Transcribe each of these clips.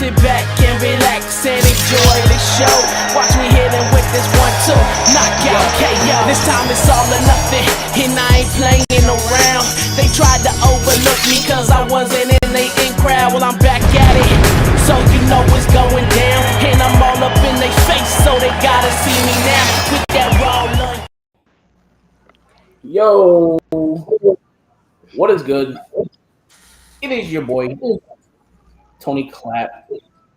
sit back and relax and enjoy the show. Watch me hit him with this 1-2 knockout KO. This time it's all or nothing, and I ain't playing around. They tried to overlook me cause I wasn't in the in crowd. Well, I'm back at it, so you know what's going down. And I'm all up in their face, so they gotta see me now with that raw lunch. Yo, what is good? It is your boy, Tony Clapp,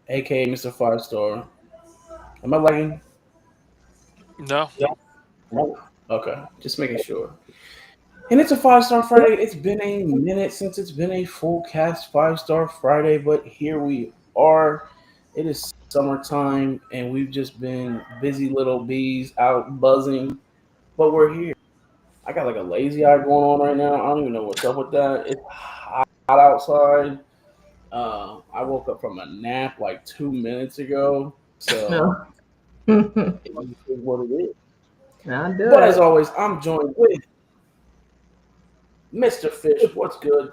aka Mr. Fivestar. Am I lagging? No. No. Okay, just making sure. And it's a 5-Star Friday. It's been a minute since it's been a full cast 5-Star Friday, but here we are. It is summertime, and we've just been busy little bees out buzzing, but we're here. I got like a lazy eye going on right now. I don't even know what's up with that. It's hot outside. I woke up from a nap like 2 minutes ago, so No. it is what it is. I'll do But it. as always, I'm joined with Mr. Fish. What's good?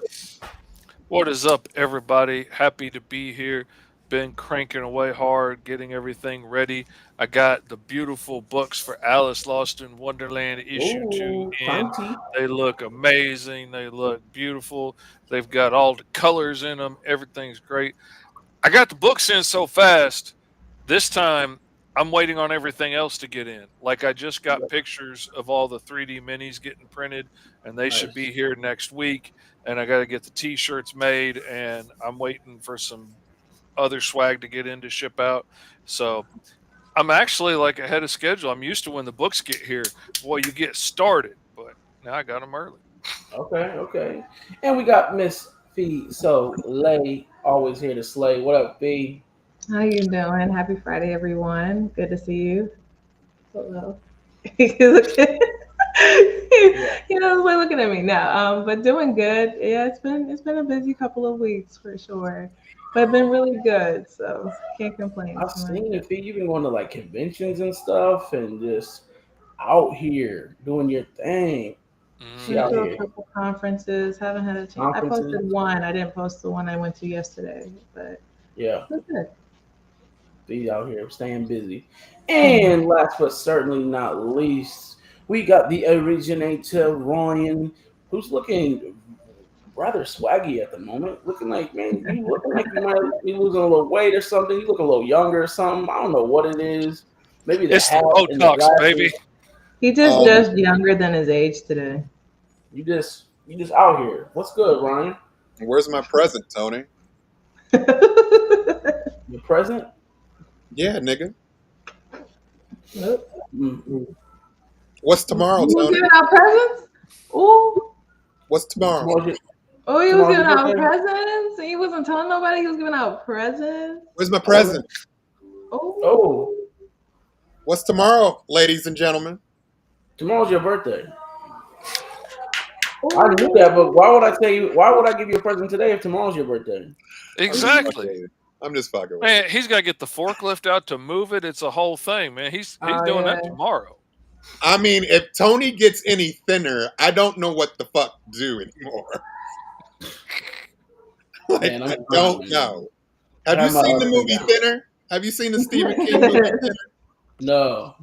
What is up, everybody? Happy to be here. Been cranking away hard, getting everything ready. I got the beautiful books for Alice Lost in Wonderland issue 2 Ooh, in. fancy. They look amazing. They look beautiful. They've got all the colors in them. Everything's great. I got the books in so fast. This time, I'm waiting on everything else to get in. Like, I just got pictures of all the 3D minis getting printed, and they should Nice. be here next week. And I got to get the T-shirts made, and I'm waiting for some other swag to get in to ship out. So I'm actually like ahead of schedule. I'm used to when the books get here. Boy, you get started, but now I got them early. Okay. And we got Miss Fee. So Lay, always here to slay. What up, Fee? How you doing? Happy Friday, everyone. Good to see you. Hello. You looking- you know, like looking at me now. But doing good. Yeah, it's been a busy couple of weeks for sure, but been really good. So can't complain I've too much. seen you, Fee. You've been going to like conventions and stuff, and just out here doing your thing. She Been out Hmm. to a here couple conferences. Haven't had a chance. I conferences. posted one. I didn't post the one I went to yesterday, but Yeah, it's good. Fee out here staying busy. Mhm. And last but certainly not least, we got the originator Ryan, who's looking rather swaggy at the moment. Looking like, man, you looking like you might be losing a little weight or something. You look a little younger or something. I don't know what it is. Maybe the It's the hat and the Botox, baby. glasses. He just Um, judged younger than his age today. you just out here. What's good, Ryan? Where's my present, Tony? Your present? Yeah, nigga. Nope. Mm-hmm. What's He tomorrow, was Tony? giving out presents? Ooh. What's tomorrow? Oh, he was Tomorrow's giving your out birthday? presents? He wasn't telling nobody he was giving out presents? Where's my Oh, present? Oh. oh, What's tomorrow, ladies and gentlemen? tomorrow's your birthday. I knew Oh. that, but why would I tell you? Why would I give you a present today if tomorrow's your birthday? I'm just fucking Exactly. with you. I'm just fucking with Man, he's got to get the forklift out to move it. It's a whole thing, man. He's Oh, doing yeah. that tomorrow. you. I mean, if Tony gets any thinner, I don't know what the fuck to do anymore. Like, Man, I I'm don't fine. know. I Have you got my seen the ups and movie downs. Thinner? Have you seen the Stephen King movie Thinner? No.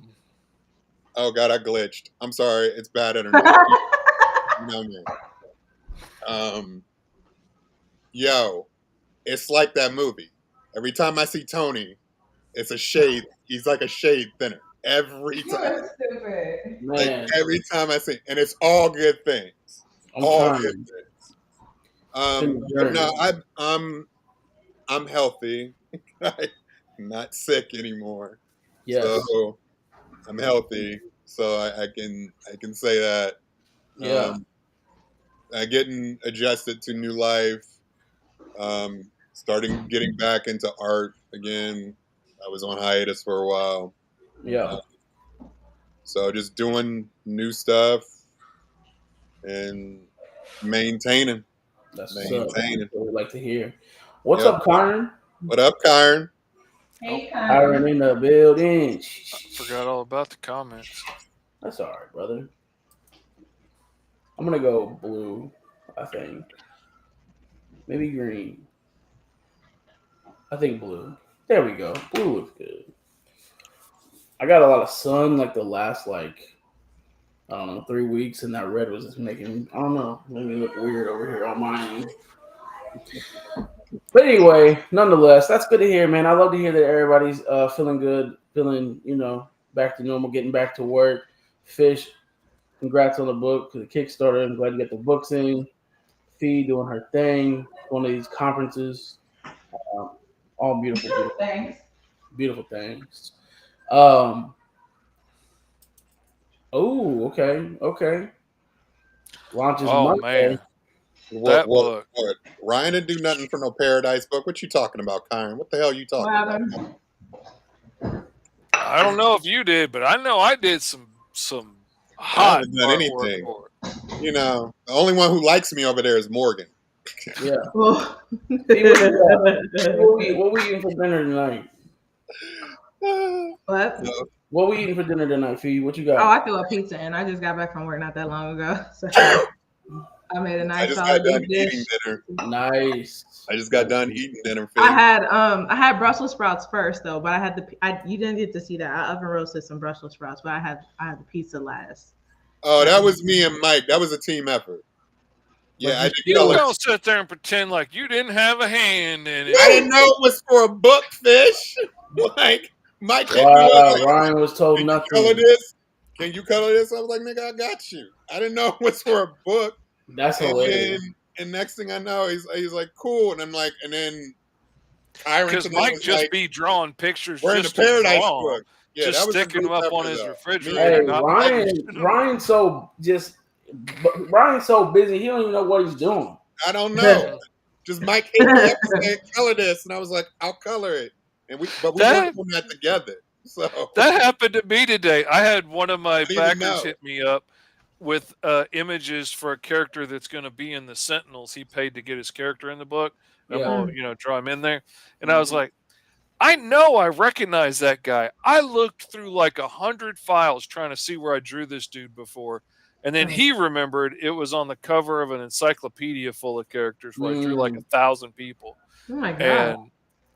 Oh god, I glitched. I'm sorry, it's bad internet. You know me. Um, yo, it's like that movie. Every time I see Tony, it's a shade. He's like a shade thinner every You time. are stupid. Like Man, every time I see, and it's all good things. I'm All trying. good things. It's in the But no, journey. I'm healthy. I'm not sick anymore, Yes. so I'm healthy. So I can say that. Yeah. Um, I getting adjusted to new life. Starting getting back into art again. I was on hiatus for a while. Yeah. Uh, so just doing new stuff and maintaining, That's maintaining. what we like to hear. What's Yep. up, Kyron? What up, Kyron? Oh, Hey, Kyron Karen. in the building. I forgot all about the comments. That's all right, brother. I'm gonna go blue. I think maybe green. I think blue. There we go. Blue looks good. I got a lot of sun like the last I don't know 3 weeks, and that red was just making I don't know made me look weird over here on my end. But anyway, nonetheless, that's good to hear, man. I love to hear that everybody's feeling good, feeling back to normal, getting back to work. Fish, congrats on the book, the Kickstarter. I'm glad you got the books in. Fee doing her thing, going to these conferences. All beautiful, beautiful, Thanks. beautiful things. Oh, okay. Launches Oh Monday. man, What? book. What? Ryan didn't do nothing for no Paradise book. What you talking about, Kyron? What the hell you talking What about? happened? I don't know if you did, but I know I did some I hot haven't done artwork anything. for it. The only one who likes me over there is Morgan. Yeah. Well, Fee, what we eating for dinner tonight? what? So, What we eating for dinner tonight, Fee? What you Oh, got? I threw a pizza in. I just got back from work not that long ago. So I made a I nice just solid got done beef eating dish. dinner. Nice. I just got done eating dinner. Fee. I had Brussels sprouts first though, but you didn't get to see that. I oven roasted some Brussels sprouts, but I had the pizza last. Oh, that was me and Mike. That was a team effort. Yeah, I did You color. don't sit there and pretend like you didn't have a hand in it. I didn't know it was for a book, Fish. Like Mike hit me up Wow, like, Ryan was told "Can you color nothing. this? Can you color this?" I was like, "Nigga, I got you." I didn't know it was for a book. That's And hilarious. and next thing I know, he's like, "Cool," and I'm like, and then Kyron Because today Mike was just like, be drawing pictures "We're in the just to Paradise draw 'em, book." Yeah, just that was a sticking them group up on effort, his though. refrigerator, Hey, not Ryan. publishing them. Ryan's so busy. He don't even know what he's doing. I don't know. Just Mike hit me up and said, "Color this," and I was like, "I'll color it." But we That worked on that together. So that happened to me today. I had one of my I didn't even backers know. hit me up with images for a character that's going to be in the Sentinels. He paid to get his character in the book. I'm Yeah. gonna draw him in there, and I was like, I know I recognize that guy. I looked through like 100 files trying to see where I drew this dude before. And then he remembered it was on the cover of an encyclopedia full of characters where I drew like 1,000 people. Oh my god. And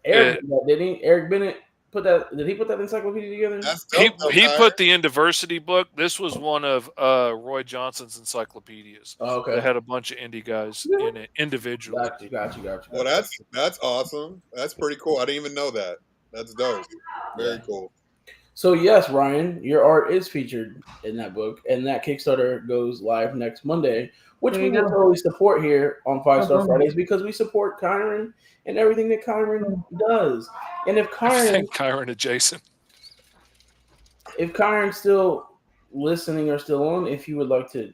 Eric, did he? Eric Bennett put that? Did he put that encyclopedia together? That's he dope, though, he Kyron. put the Indiversity book. This was one of Roy Johnson's encyclopedias. Oh, okay. That had a bunch of indie guys in it individually. Got you. Well, that's awesome. That's pretty cool. I didn't even know that. That's dope. Very cool. So yes, Ryan, your art is featured in that book, and that Kickstarter goes live next Monday, which There we you will go. totally support here on Five Star boom. Fridays because we support Kyron and everything that Kyron does. And if Kyron adjacent. Kyron's still listening or still on, if you would like to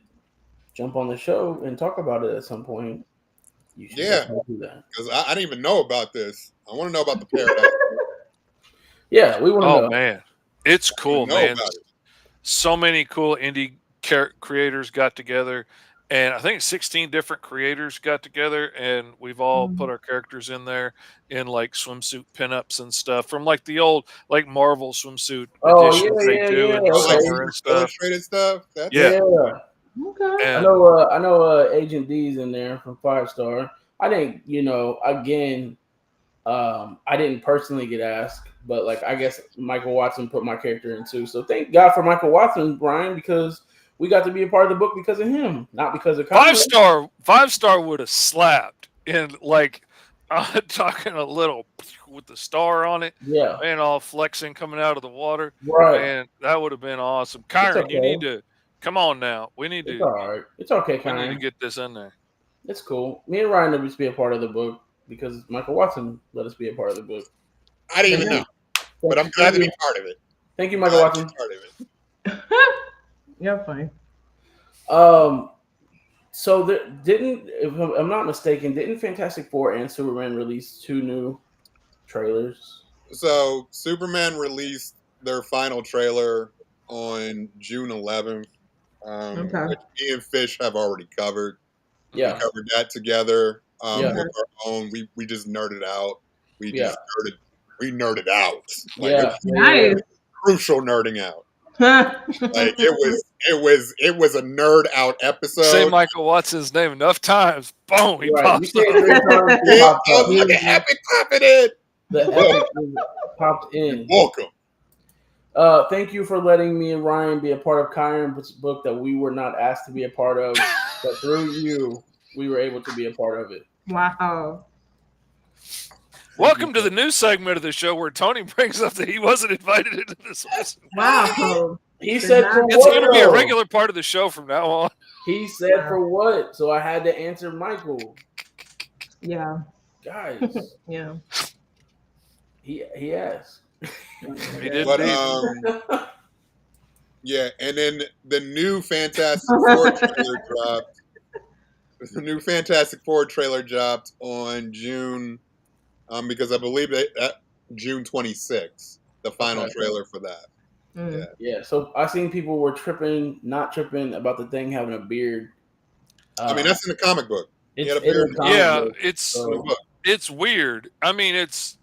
jump on the show and talk about it at some point, you should definitely do that. Because I didn't even know about this. I want to know about the Paradise. Yeah, we want to know. Oh man, it's cool, know man. about it. So many cool indie creators got together, and I think 16 different creators got together, and we've all put our characters in there in like swimsuit pinups and stuff from like the old like Marvel swimsuit editions they do in the Oh, like summer and stuff. illustrated stuff. That's Yeah. Okay. And I know Agent D's in there from Five Star. I think, again, I didn't personally get asked, but like I guess Michael Watson put my character in too. So thank God for Michael Watson, Brian, because we got to be a part of the book because of him, not because of Five Star would have slapped in like talking a little with the star on it, Yeah, and all flexing coming out of the water. right. Man, that would have been awesome. Kyron, okay. you need to come on now. We need It's to. all right. It's okay, We need to Kyron. get this in there. It's cool. Me and Ryan will just be a part of the book because Michael Watson let us be a part of the book. I didn't even know, but I'm glad to be part of it. Thank you, Michael Watson. Part of it. You're fine. So if I'm not mistaken, didn't Fantastic Four and Superman release 2 new trailers? So Superman released their final trailer on June 11th, which me and Fish have already covered. Yeah, We covered that together Yeah. with our own. We just nerded out. We Yeah. just nerded out. Like, yeah. it was Nice. crucial nerding out. Like it was a nerd out episode. Say Michael Watson's name enough times, boom, he Right. You pops say up. it 3 times, he Yeah, pops I up. was like, happy popping it. The epic is popped in. Welcome. Thank you for letting me and Ryan be a part of Kyron's book that we were not asked to be a part of, but through you, we were able to be a part of it. Wow. Welcome to the new segment of the show where Tony brings up that he wasn't invited into this list. Wow. He said for It's what? going to be a though? regular part of the show from now on. He said for what? So I had to answer Michael. Yeah. Guys, Yeah. he asked. He did. But yeah, and then the new Fantastic Four trailer dropped. The new Fantastic Four trailer dropped on June, because I believe that June 26th, the final trailer for that. Mm. Yeah. So I seen people were not tripping about the thing having a beard. I mean, that's in the comic book. He It's had a beard. It's weird. I mean, it's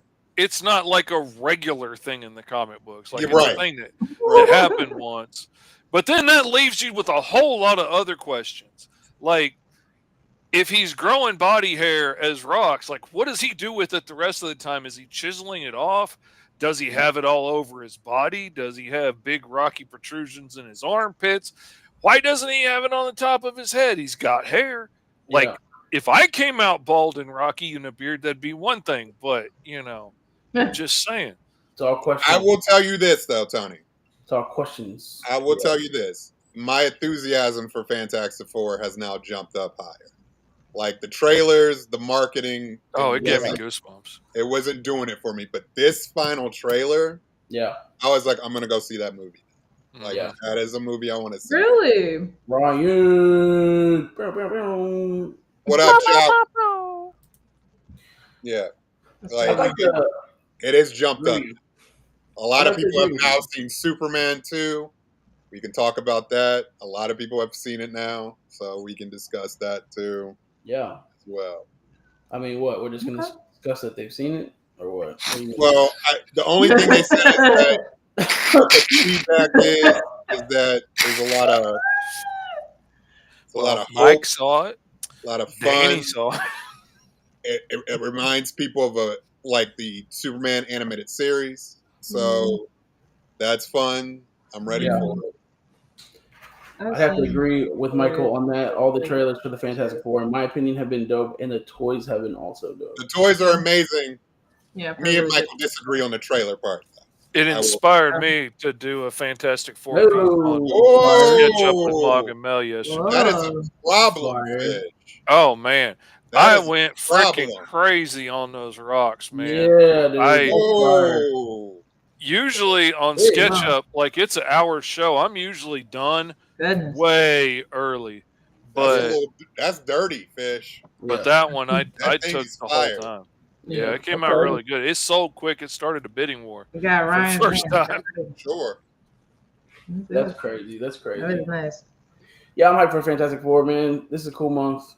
not like a regular thing in the comic books. Like You're it's right. a thing that happened once. But then that leaves you with a whole lot of other questions. Like, if he's growing body hair as rocks, like what does he do with it the rest of the time? Is he chiseling it off? Does he have it all over his body? Does he have big rocky protrusions in his armpits? Why doesn't he have it on the top of his head? He's got hair. Like, if I came out bald and rocky and a beard, that'd be one thing. But, just saying. It's all questions. I will tell you this, though, Tony. It's all questions. I will tell you this. My enthusiasm for Fantastic Four has now jumped up higher. Like the trailers, the marketing. It gave me goosebumps. It wasn't doing it for me. But this final trailer, I was like, I'm going to go see that movie. Like, that is a movie I want to see. Really? Ryan. What up, Joe? Yeah. Like, it is jumped up. A lot of people have now seen Superman 2. We can talk about that. A lot of people have seen it now, so we can discuss that too. Yeah. As well. I mean, what? We're just going to discuss that they've seen it? Or what? Well, the only thing they said is that the feedback is that there's a lot of Mike saw it. A lot of fun. Danny saw it. It reminds people of the Superman animated series. So that's fun. I'm ready for it. I have to agree with Michael on that. All the trailers for the Fantastic Four, in my opinion, have been dope, and the toys have been also dope. The toys are amazing. Yeah, me and Michael disagree on the trailer part. It inspired me to do a Fantastic Four sketch up with Mog and Mel yesterday. That is a problem, Fish. Oh man, I went freaking crazy on those rocks, man. Yeah, dude. Usually on SketchUp, like it's an hour show. I'm usually done way early, but that's dirty, Fish. But that one, I took the whole time. Yeah, it came out really good. It sold quick. It started a bidding war. You got Ryan for the first time. Sure. That's crazy. That's crazy. That is nice. Yeah, I'm hyped for Fantastic Four, man. This is a cool month.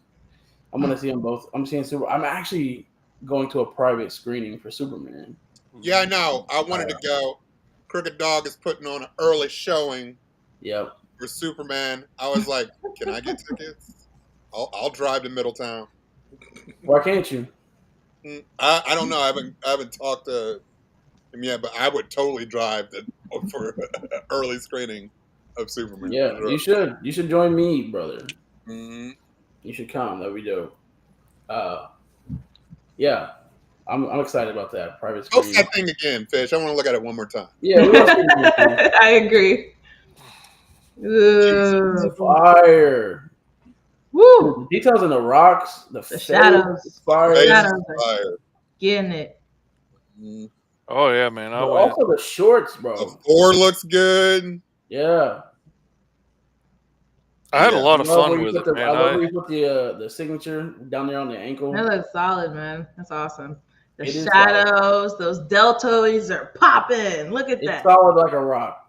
I'm gonna see them both. I'm seeing I'm actually going to a private screening for Superman. Yeah, I know. I wanted to go. Crooked Dog is putting on an early showing. Yep. For Superman. I was like, can I get tickets? I'll drive to Middletown. Why can't you? I don't know. I haven't talked to him yet, but I would totally drive for an early screening of Superman. Yeah, you should. You should join me, brother. Mm-hmm. You should come. That'd be dope. Yeah, I'm excited about that private screening. Post that thing again, Fish. I want to look at it one more time. Yeah, I agree. Fire. Woo! The details in the rocks, the shadows, fire. Fire. Getting it. Mm-hmm. Oh yeah, man! Also the shorts, bro. The floor looks good. Yeah. I had a lot of fun with it, man. I love when you put the signature down there on the ankle. That looks solid, man. That's awesome. The shadows, those deltoids are popping. Look at that. It's solid like a rock.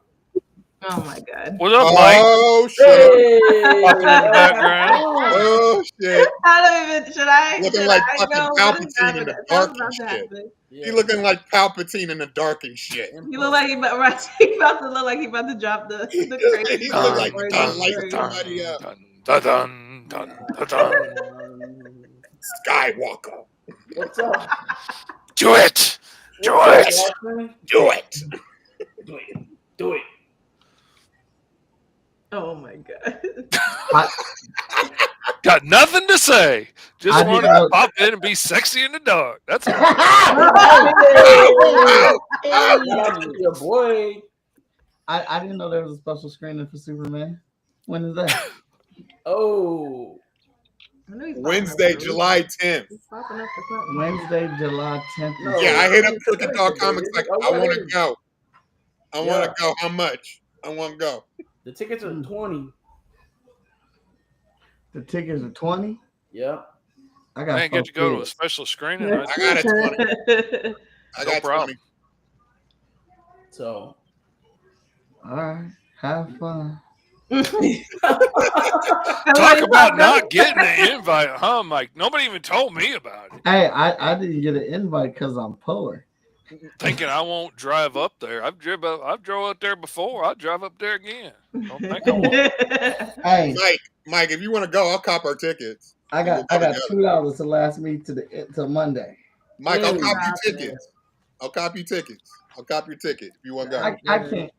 Oh my god. What up, Mike? Oh shit. Oh shit. I don't even. Should I? Looking like fucking Palpatine in the dark and shit. Yeah. He looking like Palpatine in the dark and shit. He look like he about to look like he about to drop the crazy. He look like he about to light somebody up. Skywalker. What's up? Do it. Do What's it. up, Watson? Do it. Do it. Do it. Oh my god. Got nothing to say. Just I wanted didn't to know. pop in and be sexy in the dark. That's all. Shout out to your boy. I didn't know there was a special screening for Superman. When is that? Oh, I know he's popping up Wednesday, for July something. 10th. He's popping up for something. Wednesday, July 10th. No. Yeah, I hit up That Crooked ain't Dog the Comics date, like, is it? I Oh, want yeah, to it is. go. I want Yeah. to go. How much? I want to go. The tickets are 20. The tickets are 20. Yeah. I got. Man, get to go to a special screening. I got it 20. I No got problem. 20. So. All right, have fun. Talk about not getting an invite, huh, Mike? Nobody even told me about it. Hey, I didn't get an invite because I'm poor. Thinking I won't drive up there. I've drove up there before. I'll drive up there again. Don't think I won't. Hey, Mike, if you want to go, I'll cop our tickets. I got $2 to last me to Monday. Mike, I'll cop you Stop it. tickets. I'll cop you tickets. I'll cop your ticket if you want to go. I can't.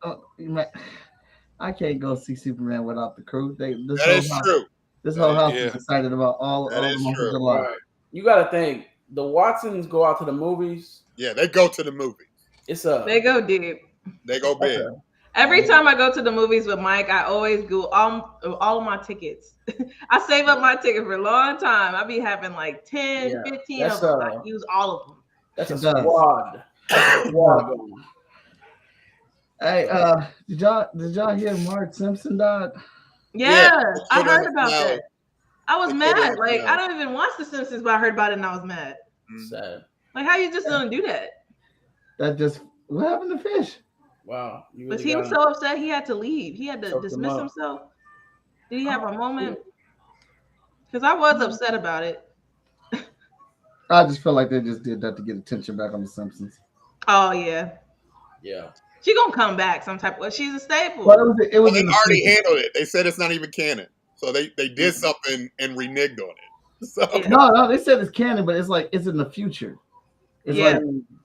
I can't go see Superman without the crew. That is true. This whole house Yeah. is excited about all That the is month true. of July. Right. You got to think. The Watsons go out to the movies. Yeah, they go to the movie. It's a. They go deep. They go big. Okay. Every time I go to the movies with Mike, I always go all of my tickets. I save up my ticket for a long time. I be having like 10, Yeah, 15 of that's, them. I use all of them. That's a It does. squad. Squad going. Hey, did y'all hear Marge Simpson died? Yeah, put I it heard on the about finale. that. I was They put it on mad. the Like, I finale. don't even watch The Simpsons, but I heard about it and I was mad. Sad. Like, how you just gonna do that? That just what happened to Fish? Wow. You But really he was got so upset he had to leave. He had to Choked him dismiss up. himself. Did he have a moment? Because I was upset about it. I just feel like they just did that to get attention back on the Simpsons. Oh yeah, Yeah. she gonna come back some type of. She's a staple. But it was Well, they in the already future. handled it. They said it's not even canon. So they did something and reneged on it. So Yeah. No, they said it's canon, but it's like it's in the future. It's Yeah.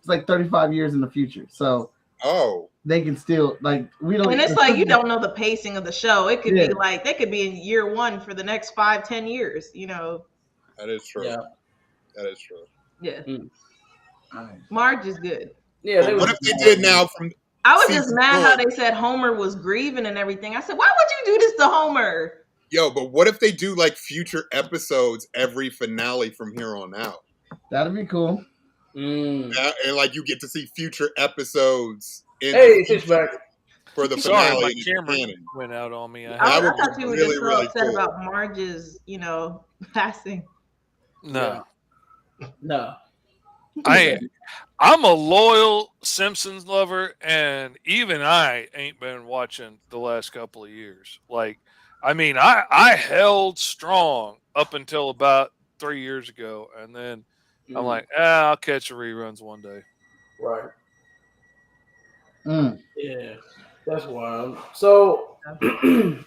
like 35 years in the future. So oh. they can still like we don't. And it's like you don't know the pacing of the show. It could Yeah. be like they could be in year one for the next 5-10 years. You know. That is true. Yeah. That is true. Yeah. Alright. Marge is good. Yeah. But They what was if they did now from I was just Season mad how one. they said Homer was grieving and everything. I said, why would you do this to Homer? Yo, but what if they do like future episodes every finale from here on out? That'd be cool. Mm. And like you get to see future episodes in Hey, the Fish future back. for the Sorry, finale. my and the camera canon. went out on me. That I would be thought you were really, just so really upset cool. about Marge's, passing. No, No. I'm a loyal Simpsons lover, and even I ain't been watching the last couple of years. Like, I mean, I held strong up until about 3 years ago, and then I'm like, I'll catch the reruns one day. Right. Mm. Yeah. That's wild. So I do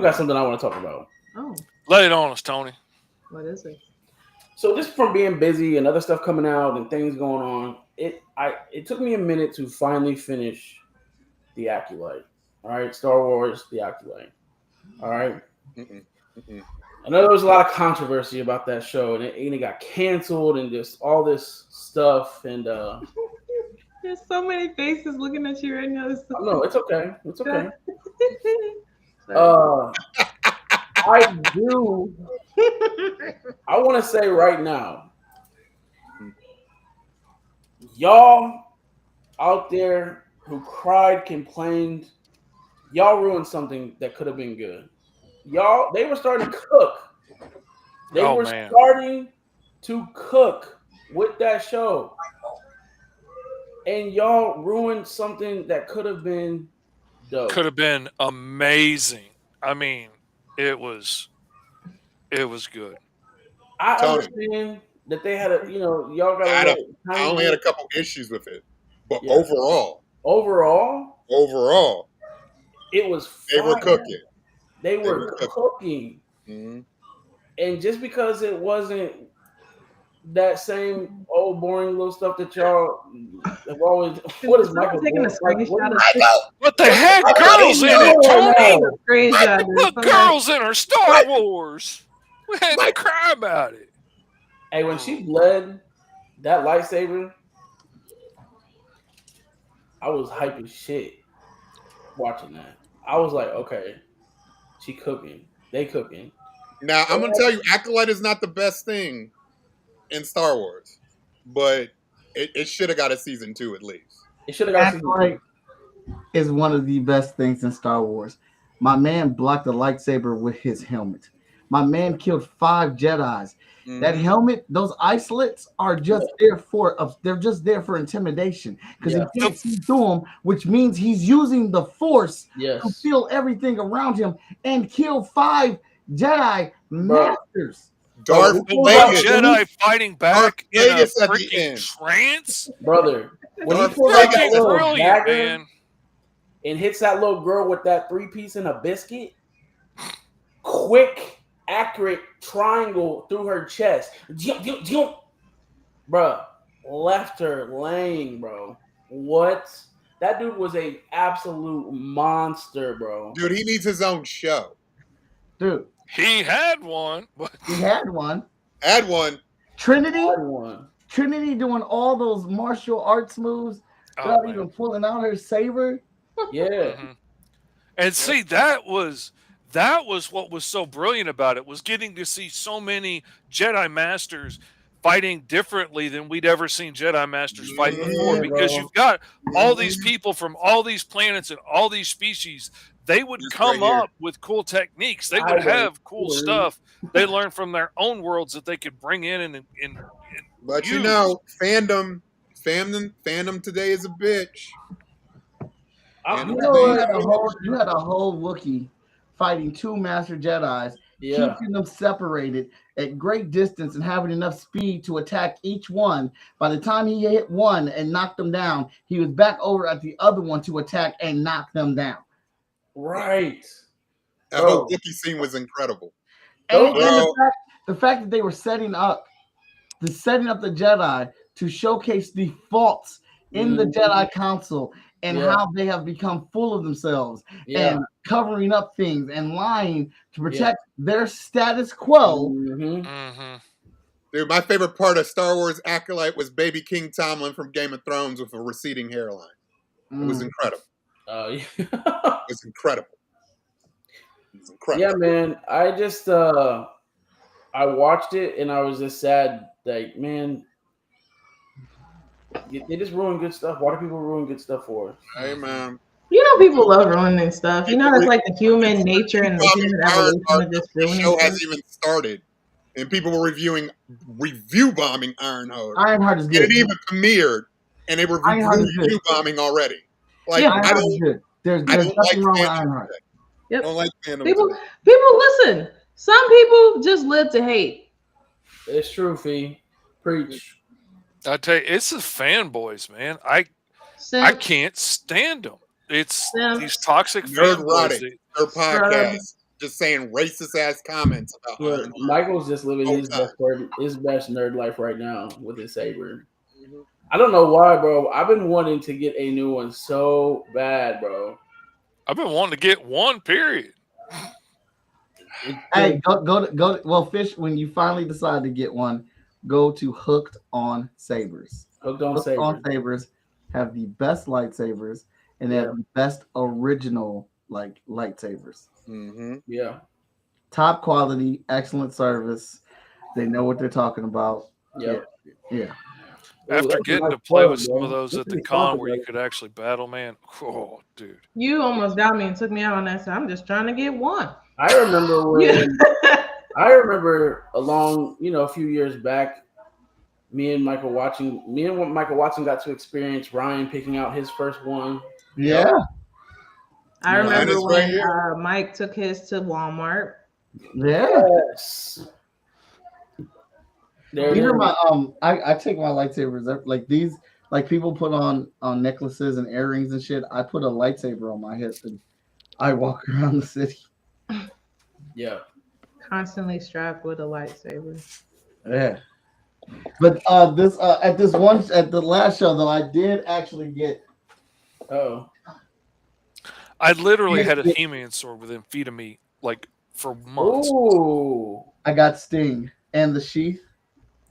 got something I want to talk about. Oh, Lay it on us, Tony. what is it? So just from being busy and other stuff coming out and things going on, it took me a minute to finally finish The Acolyte. All right, Star Wars, The Acolyte. All right. Mm-mm, mm-mm. I know there was a lot of controversy about that show, and it got canceled and just all this stuff. And There's so many faces looking at you right now. no, it's okay. It's okay. Sorry. I do. I want to say right now, y'all out there who cried, complained, y'all ruined something that could have been good. Y'all, they were starting to cook. They Oh, were man. starting to cook with that show. And y'all ruined something that could have been dope. Could have been amazing. I mean, it was good. I Tony. understand that they had y'all got I only had a couple issues with it, but Yeah. overall, it was they were fire. cooking. They were were cooking. Mhm. And just because it wasn't that same old boring little stuff that y'all have always. What is Michael taking a doing? Like, screenshot of But they had girls in it, Tony. screenshot? Put girls in her Star Wars. We had to cry about it. Hey, when she bled that lightsaber, I was hype as shit watching that. I was like, okay, she cooking. They cooking. Now I'm gonna tell you, Acolyte is not the best thing in Star Wars, but it should have got a season 2 at least. It should have got a season 2. Acolyte is one of the best things in Star Wars. My man blocked a lightsaber with his helmet. My man killed 5 Jedis. That helmet, those islets are just there for they're just there for intimidation because he can't see through them, which means he's using the Force to feel everything around him and kill 5 Jedi masters. Darth Vegas, Jedi fighting back in a Vegas at the freaking end. trance, brother. When he pulls out that little dagger and hits that little girl with that 3-piece and a biscuit, quick. Accurate triangle through her chest. Bruh, left her laying, bro. What? That dude was a absolute monster, bro. Dude, he needs his own show. Dude. He had one. He had one. Had one. Trinity. Had one. Trinity doing all those martial arts moves without even pulling out her saber. Yeah. And see, that was what was so brilliant about it, was getting to see so many Jedi Masters fighting differently than we'd ever seen Jedi Masters fight before, because you've got all these people from all these planets and all these species. They would come up with cool techniques. They would have cool stuff they learned from their own worlds that they could bring in and but use. You know, fandom today is a bitch. You had a whole Wookiee fighting 2 Master Jedis, keeping them separated at great distance and having enough speed to attack each one. By the time he hit one and knocked them down, he was back over at the other one to attack and knock them down. Right. That whole Wookiee scene was incredible. And the fact that they were setting up the Jedi to showcase the faults in the Jedi Council and how they have become full of themselves and covering up things and lying to protect their status quo. Dude, my favorite part of Star Wars Acolyte was Baby King Tomlin from Game of Thrones with a receding hairline. It was incredible. It was incredible. It was incredible. Yeah, man. I just I watched it and I was just sad. Like, man, they just ruin good stuff. Why do people ruin good stuff for us? Hey, man. You know, people love ruining stuff. You know, that's like the human nature and the human evolution of just ruining The show stuff. hasn't even started, and people were review bombing Ironheart. Ironheart is good. It even premiered, and they were review bombing already. Like, I don't. There's nothing wrong with Ironheart. I don't like fandom. People listen. Some people just live to hate. It's true, Fee. Preach. I tell you, it's the fanboys, man. I can't stand them. It's these toxic fanboys. Their podcast just saying racist ass comments about Ironheart. Michael's just living his best nerd life right now with his saber. I don't know why, bro. I've been wanting to get a new one so bad, bro. I've been wanting to get one, period. Hey, go. Well, Fish, when you finally decide to get one, go to Hooked on Sabers. Hooked on Sabers have the best lightsabers, and they have the best original lightsabers. Yeah. Top quality, excellent service. They know what they're talking about. Yeah. After getting to play with some of those at the con where you could actually battle, man. Oh, dude. You almost got me and took me out on that, so I'm just trying to get one. I remember when a few years back, me and Michael Watson got to experience Ryan picking out his first one. Yeah. I remember when Mike took his to Walmart. Yes. These are my I take my lightsabers like these, like people put on necklaces and earrings and shit. I put a lightsaber on my hip and I walk around the city. Yeah. Constantly strapped with a lightsaber. Yeah. But this at the last show though, I did actually get. Oh, I literally had a He-Man sword within feet of me, like for months. ooh, I got Sting and the sheath.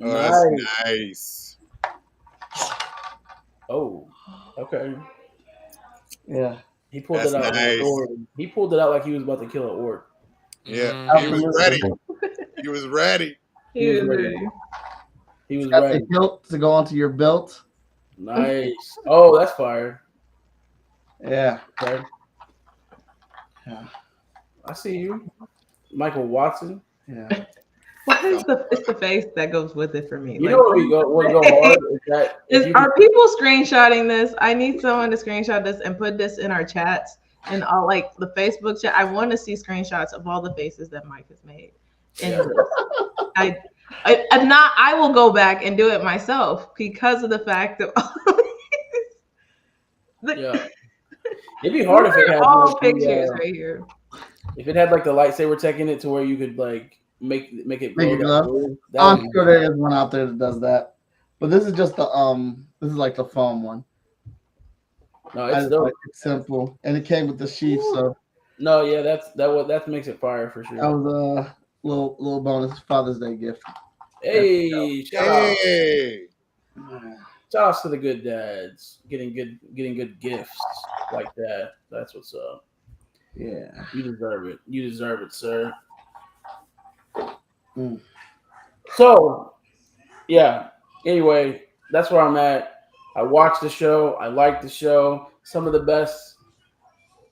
Oh, that's nice. nice. Oh, okay. Yeah, He pulled That's it out with a nice. sword. He pulled it out like he was about to kill an orc. Yeah, Mhm. he was ready. He was ready. He was ready. He was got ready. the hilt to go onto your belt. Nice. Oh, that's fire. Yeah, Okay. yeah, I see you, Michael Watson. yeah. What is it's the face that goes with it for me? You know what go hard is that if you Are people screenshotting this? I need someone to screenshot this and put this in our chats and all like the Facebook chat. I want to see screenshots of all the faces that Mike has made. And Yeah. I will go back and do it myself because of the fact that Yeah. It'd be hard if it had all like pictures right here. if it had like the lightsaber tech in it to where you could like make it Make glow. it glow. Blue. That I'm would be sure there is one out there that does that, but this is just the this is like the foam one. no, I it's just dope. like it simple, and it came with the sheath, so No, yeah, that makes it fire for that sure. was a little bonus Father's Day gift. Hey, shout Hey, outs to the good dads getting good gifts like that. That's what's up. Yeah. You deserve it. You deserve it, sir. Mm. So, yeah. Anyway, that's where I'm at. I watched the show. I liked the show. Some of the best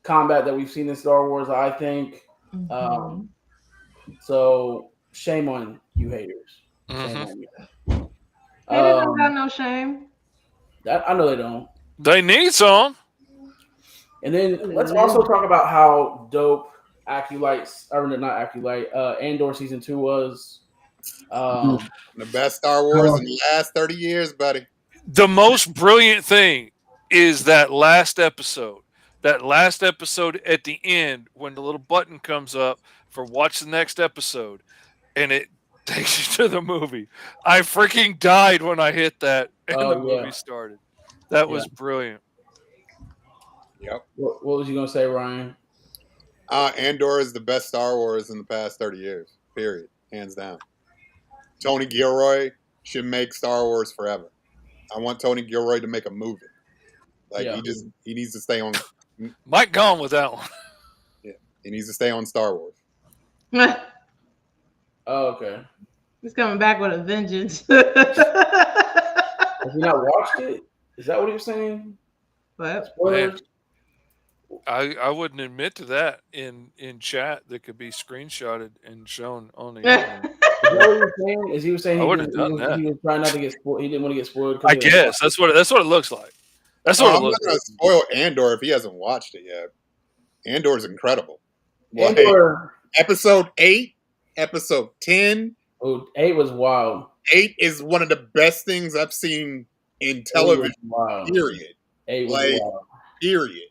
combat that we've seen in Star Wars, I think. So shame on you haters. Shame Mhm. on you. Haters don't got no shame. I know they don't. They need some. And then let's also talk about how dope Acolytes, or not Acolyte, Andor season 2 was. the best Star Wars in the last 30 years, buddy. The most brilliant thing is that last episode. That last episode at the end when the little button comes up for watch the next episode and it takes you to the movie. I freaking died when I hit that and the movie started. That was brilliant. Yep. What was you gonna say, Ryan? Andor is the best Star Wars in the past 30 years. Period. Hands down. Tony Gilroy should make Star Wars forever. I want Tony Gilroy to make a movie. Like he needs to stay on. Mike gone with that one. Yeah, he needs to stay on Star Wars. Oh, okay. He's coming back with a vengeance. Have you not watched it? Is that what you're saying? What? Spoilers? I wouldn't admit to that in chat that could be screenshotted and shown on the internet. Is that what you're saying? Is he was saying I would have done that. he was trying not to get spoiled. He didn't want to get spoiled. I guess that's what it looks like. That's what it I'm not looks going like. to spoil Andor if he hasn't watched it yet. Andor's incredible. Like, Andor, episode 8, episode 10. oh, 8 was wild. 8 is one of the best things I've seen in television. Wow. Period. 8 was Like, wild. period.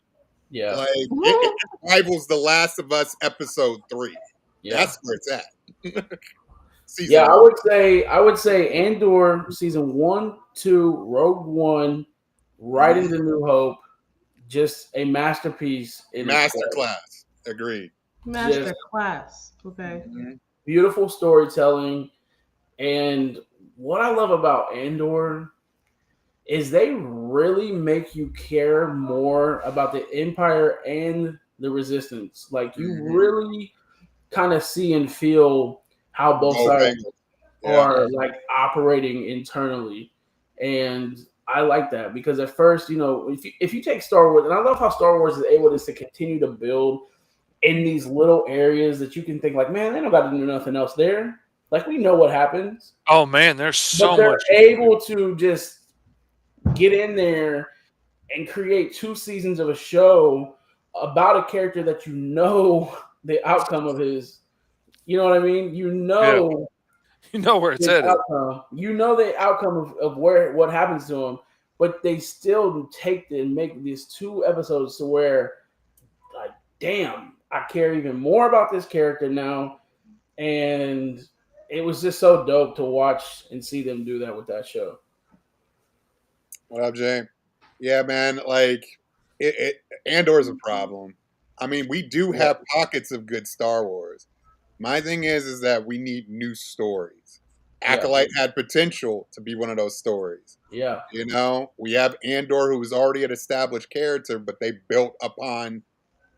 Yeah. Like it rivals The Last of Us episode 3. Yeah. That's where it's at. Yeah, I would say Andor season 1, 2, Rogue One, right into New Hope, just a masterpiece. Masterclass. Agreed. Masterclass. Okay. Beautiful storytelling. And what I love about Andor is they really make you care more about the Empire and the Resistance. Like you really kind of see and feel how both sides are like operating internally. And I like that because at first, if you take Star Wars, and I love how Star Wars is able to continue to build in these little areas that you can think like, man, they don't got to do nothing else there. Like we know what happens. Oh man, there's so but they're much able to just get in there and create 2 seasons of a show about a character that you know the outcome of his. You know what I mean? You know where it's headed. You know the outcome of what happens to him, but they still take and make these 2 episodes to where, like, damn, I care even more about this character now, and it was just so dope to watch and see them do that with that show. What up, Jay? Yeah, man. Like, Andor's a problem. I mean, we do have pockets of good Star Wars. My thing is that we need new stories. Acolyte had potential to be one of those stories. Yeah. You know, we have Andor, who was already an established character, but they built upon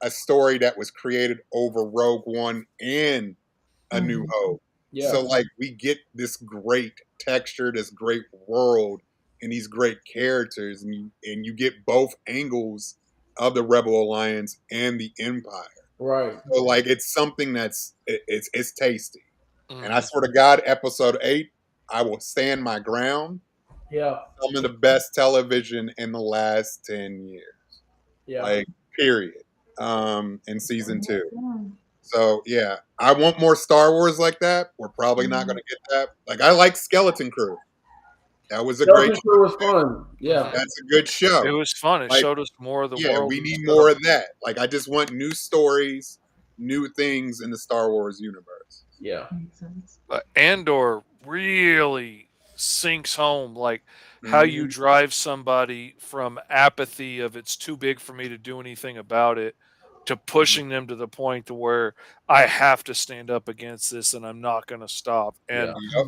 a story that was created over Rogue One and A New Hope. Yeah. So, like, we get this great texture, this great world, and these great characters, and you get both angles of the Rebel Alliance and the Empire. Right. So, like, it's something it's tasty. And I Mhm. swear to God, Episode 8, I will stand my ground. Yeah. Some of the best television in the last 10 years. Yeah. Like, period. In season 2. So yeah, I want more Star Wars like that. We're probably not going to get that. Like, I like Skeleton Crew. That was a great Skeleton Crew was fun. Yeah. That's a good show. It was fun. It Like, showed us more of the yeah, world. we and need stuff. more of that. Like, I just want new stories, new things in the Star Wars universe. Yeah. Makes sense. Andor really sinks home, like how you drive somebody from apathy of it's too big for me to do anything about it to pushing them to the point to where I have to stand up against this and I'm not going to stop. Yeah. Yep.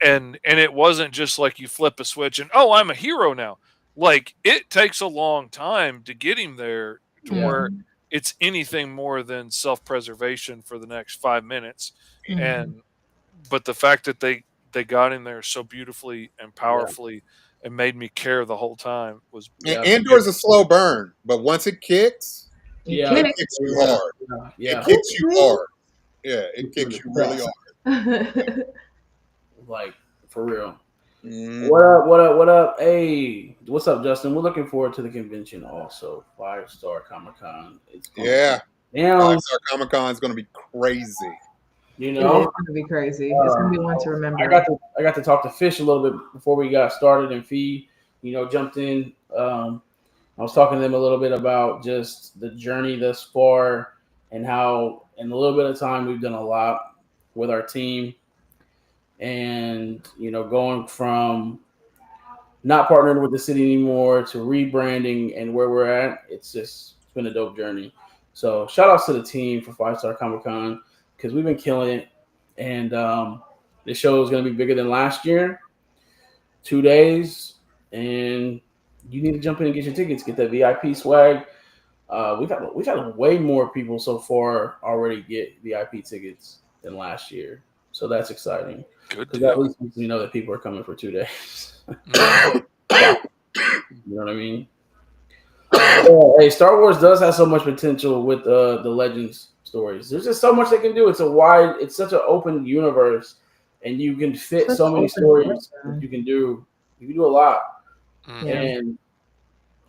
And it wasn't just like you flip a switch and oh, I'm a hero now. Like, it takes a long time to get him there to Yeah. where it's anything more than self-preservation for the next 5 minutes. And but the fact that they got in there so beautifully and powerfully and made me care the whole time was Andor's a slow burn, but once it kicks, Yeah. it kicks you hard. Yeah. It kicks you hard. Yeah, it kicks you really hard. Like, for real. Mhm. What up? What up? What up? Hey, what's up, Justin? We're looking forward to the convention also. Fivestar Comic Con. It's going down. Fivestar Comic Con is going to be crazy. You It's know, going to be crazy. It's going to be one to remember. I got to talk to Fish a little bit before we got started, and Fee, jumped in. I was talking to them a little bit about just the journey thus far and how in a little bit of time we've done a lot with our team. And, going from not partnering with the city anymore to rebranding and where we're at, it's been a dope journey. So shout outs to the team for Fivestar Comic Con because we've been killing it. And this show is going to be bigger than last year. 2 days. And you need to jump in and get your tickets, get that VIP swag. We've had way more people so far already get VIP tickets than last year. So that's exciting. Because at least we know that people are coming for 2 days. You know what I mean? Hey, Star Wars does have so much potential with the Legends stories. There's just so much they can do. It's such an open universe, and you can fit so many stories that you can do. You can do a lot. And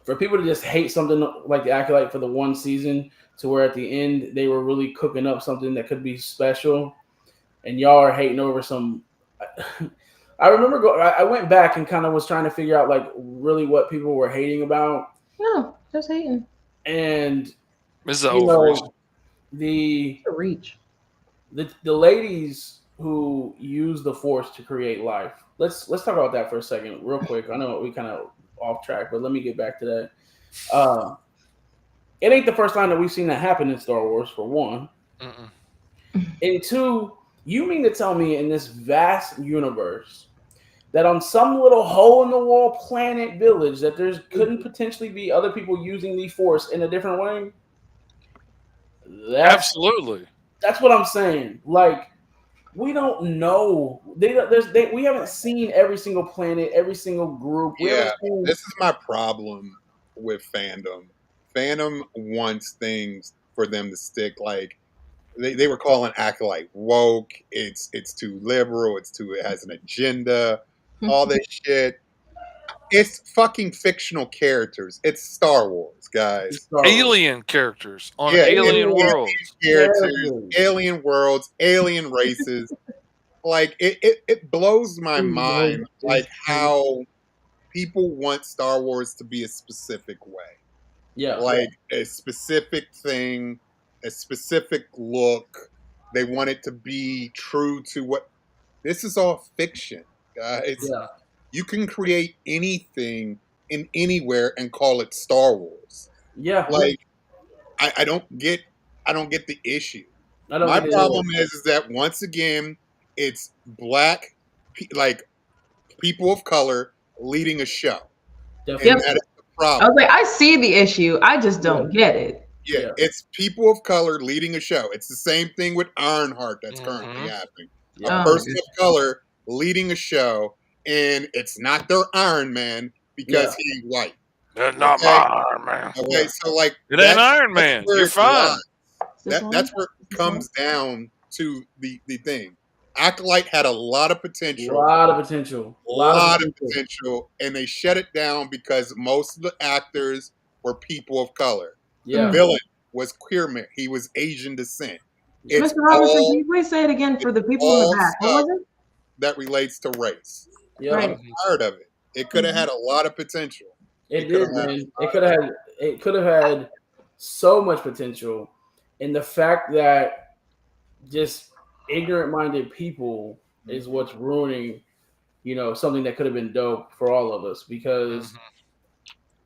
for people to just hate something like the Acolyte for the one season to where at the end they were really cooking up something that could be special, and y'all are hating over some. I remember I went back and kind of was trying to figure out like really what people were hating about. No, just hating. And this is the reach. The ladies who use the Force to create life. Let's talk about that for a second, real quick. I know we kind of off track, but let me get back to that. It ain't the first time that we've seen that happen in Star Wars, for one. And two, you mean to tell me in this vast universe that on some little hole in the wall planet village that there couldn't potentially be other people using the Force in a different way? Absolutely. That's what I'm saying. Like, we don't know. We haven't seen every single planet, every single group. This is my problem with fandom. Fandom wants things for them to stick. Like, they were calling Acolyte woke. It's too liberal. It has an agenda. All this shit. It's fucking fictional characters. It's Star Wars, guys. Alien characters on alien worlds. Alien worlds, alien races. Like, it blows my mind, like, how people want Star Wars to be a specific way. Yeah. Like, a specific thing, a specific look. They want it to be true to what This is all fiction, guys. Yeah. You can create anything in anywhere and call it Star Wars. Yeah. Like I don't get the issue. I don't My get it either. problem is that once again, it's black, like people of color leading a show, and Definitely. that is the I was problem. like, I see the issue. I just don't get it. Yeah, Yeah. it's people of color leading a show. It's the same thing with Ironheart that's currently happening. Yeah. A person of color leading a show, and it's not their Iron Man because he ain't white. That's not Okay? my Iron Man. Okay, so like It ain't Iron that's Man. where You're it fine. lies. That's where it comes down to the thing. Acolyte had a lot of A potential. lot of potential. And they shut it down because most of the actors were people of color. Yeah. The villain was queer man. He was Asian descent. It's Mr. Robinson, all can you please say it again for the people in the all back? What stuff was it? that relates to race. Yeah. Right. I'm tired of it. It could have had a lot of potential. It could did, have had man. It could have had so much potential. And the fact that just ignorant minded people is what's ruining, something that could have been dope for all of us because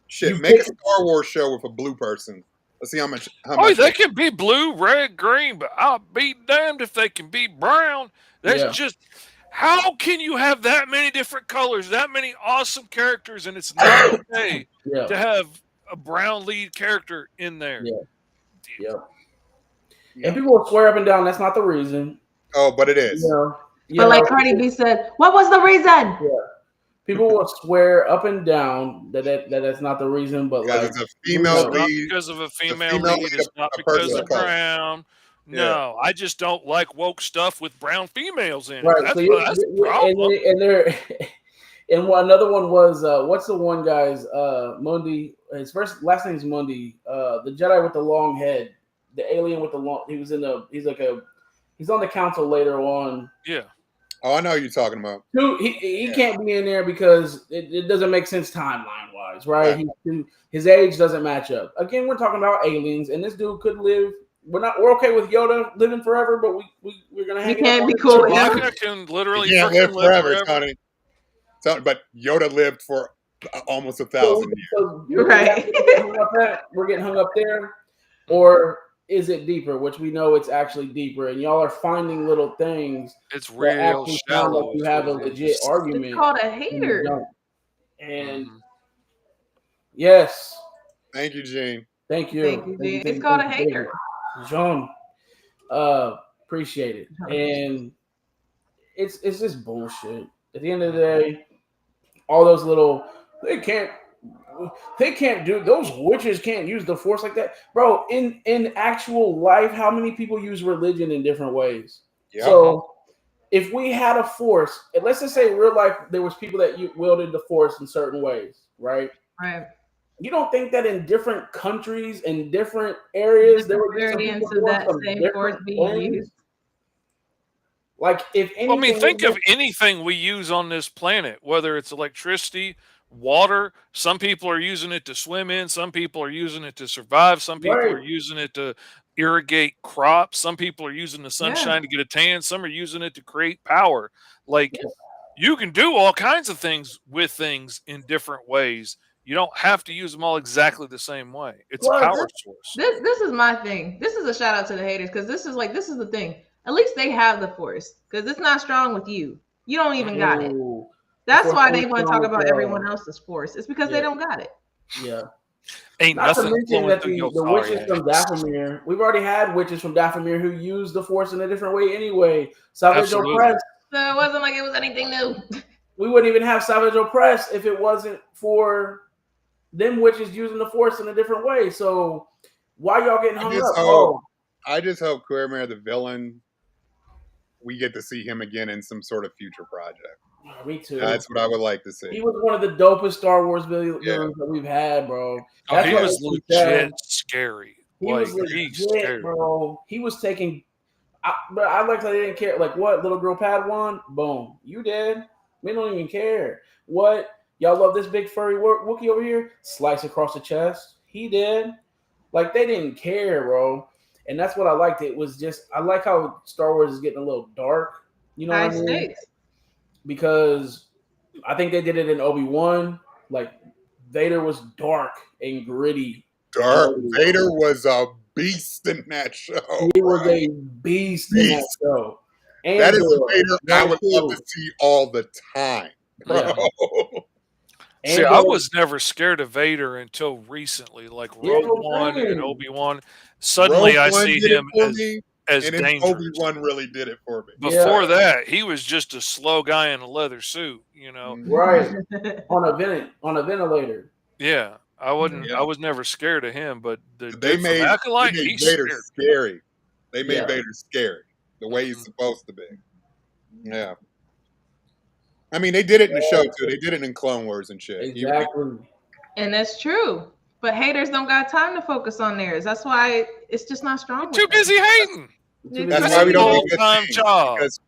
Shit, you make a pick- Star Wars show with a blue person. Let's see how much. Oh, they can be blue, red, green, but I'll be damned if they can be brown. That's Yeah. just how can you have that many different colors, that many awesome characters, and it's not okay Yeah. to have a brown lead character in there. Yeah. Yeah. And people will swear up and down that's not the reason. Oh, but it is. But like Cardi B said, what was the reason? Yeah. People will swear up and down that's not the reason, but Because like it's a female Not lead. because of a female female lead. lead, It's not a person because of of color. brown. Yeah. No, I just don't like woke stuff with brown females in it. right. That's, So that's the problem. and they're and another one was what's the one guy's Mundi? His last name is Mundi. The Jedi with the long head, the alien with the long. He's on the council later on. Yeah. Oh, I know who you're talking about. He can't be in there because it doesn't make sense timeline wise, right? His age doesn't match up. Again, we're talking about aliens, and this dude could live. We're okay with Yoda living forever, but we're gonna hang. We can't be cool with him. Chewbacca can literally He can't freaking live forever, Tony. But Yoda lived for almost 1,000 years. So You're right. We're getting hung up there, or is it deeper? Which we know it's actually deeper, and y'all are finding little things. It's that real actually sound shallow. like you have a legit argument. It's called a and you hater. don't. And yes, Thank you, Gene. thank you. Thank you, Gene. It's called a hater. Jean, appreciate it. And it's just bullshit. At the end of the day, all those little they can't do those witches can't use the force like that. Bro, in actual life, how many people use religion in different ways? Yeah. So if we had a force, and let's just say in real life there was people that wielded the force in certain ways, right? Right. You don't think that in different countries and different areas there would be some variants people of that doing some same force different being things? used? Like if anything, I mean, think of anything we use on this planet, whether it's electricity, water. Some people are using it to swim in. Some people are using it to survive. Some people are using it to irrigate crops. Some people are using the sunshine to get a tan. Some are using it to create power. Like you can do all kinds of things with things in different ways. You don't have to use them all exactly the same way. It's a power source. This is my thing. This is a shout out to the haters because this is the thing. At least they have the force because it's not strong with you. You don't even got it. That's why they want to talk about everyone else's force. It's because they don't got it. Yeah. Ain't Not to nothing mention flowing that through your the witches from Dathomir, we've already had witches from Dathomir who used the force in a different way anyway. Savage Opress. So it wasn't like it was anything new. We wouldn't even have Savage Opress if it wasn't for them witches using the force in a different way. So why y'all getting hung up? I just hope Queermare, the villain, we get to see him again in some sort of future project. Me too. That's what I would like to see. He was one of the dopest Star Wars villains that we've had, bro. He was legit scary. He was legit, bro. He was taking. But I like that they didn't care. Like what? Little girl Padawan? Boom. You dead. We don't even care. What? Y'all love this big furry Wookiee over here? Slice across the chest. He did. Like they didn't care, bro. And that's what I liked. It was just I like how Star Wars is getting a little dark You know High what I mean? stakes. Because I think they did it in Obi-Wan. Like Vader was dark and gritty. Darth Vader was a beast in that show. He was a beast in that show. That is a Andor, Vader I would love to too. see all the time, bro. Yeah. See, I was never scared of Vader until recently, like Rogue One and Obi-Wan. Suddenly, I see him as and then dangerous. Obi-Wan really did it for me. Before that, he was just a slow guy in a leather suit, you know. Right. on a ventilator. Yeah, I wasn't. I was never scared of him, but they made Vader scary. They made Vader scary the way he's supposed to be. Yeah. I mean, they did it in the show too. They did it in Clone Wars and shit. Exactly. And that's true. But haters don't got time to focus on theirs. That's why it's just not strong. Too busy hating. That's why we don't do good things. Because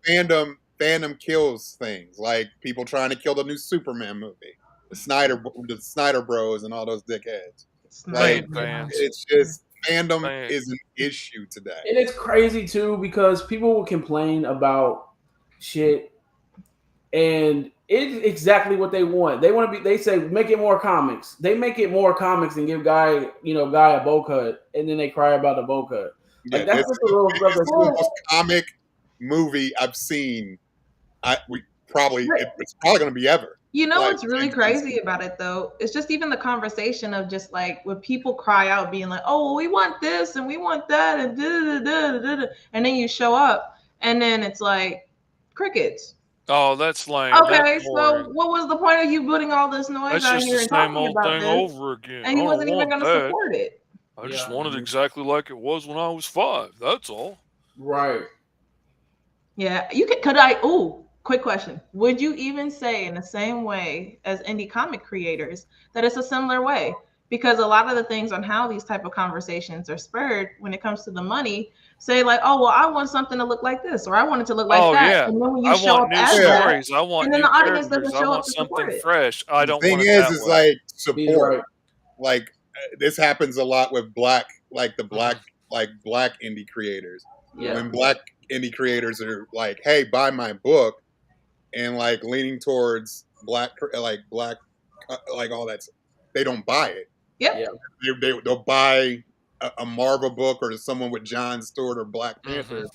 fandom kills things. Like people trying to kill the new Superman movie. The Snyder Bros and all those dickheads. Like, it's just fandom is an issue today. And it's crazy too because people will complain about shit and it's exactly what they want. They want to be. They say make it more comics. They make it more comics and give guy a bow cut, and then they cry about the bow cut. Like that's just the little most comic movie I've seen. It's probably going to be ever. You know what's really crazy about it though? It's just even the conversation of just like when people cry out, being like, "Oh, well, we want this and we want that," and and then you show up, and then it's like crickets. Oh, that's lame. Okay, so what was the point of you putting all this noise out here and talking about this? Over again. And he wasn't even going to support it. I just wanted exactly like it was when I was 5. That's all. Right. Yeah, quick question. Would you even say in the same way as indie comic creators that it's a similar way? Because a lot of the things on how these type of conversations are spurred when it comes to the money, say like, oh, well, I want something to look like this, or I want it to look like that. Yeah. And then when you show up as stories. that, I want and then new the audience doesn't show up to something support it. fresh. I don't want it. The thing is like support. Like this happens a lot with black indie creators. Yeah. When black indie creators are like, hey, buy my book, and like leaning towards black all that, they don't buy it. Yep. They'll buy a Marvel book or someone with Jon Stewart or Black Panther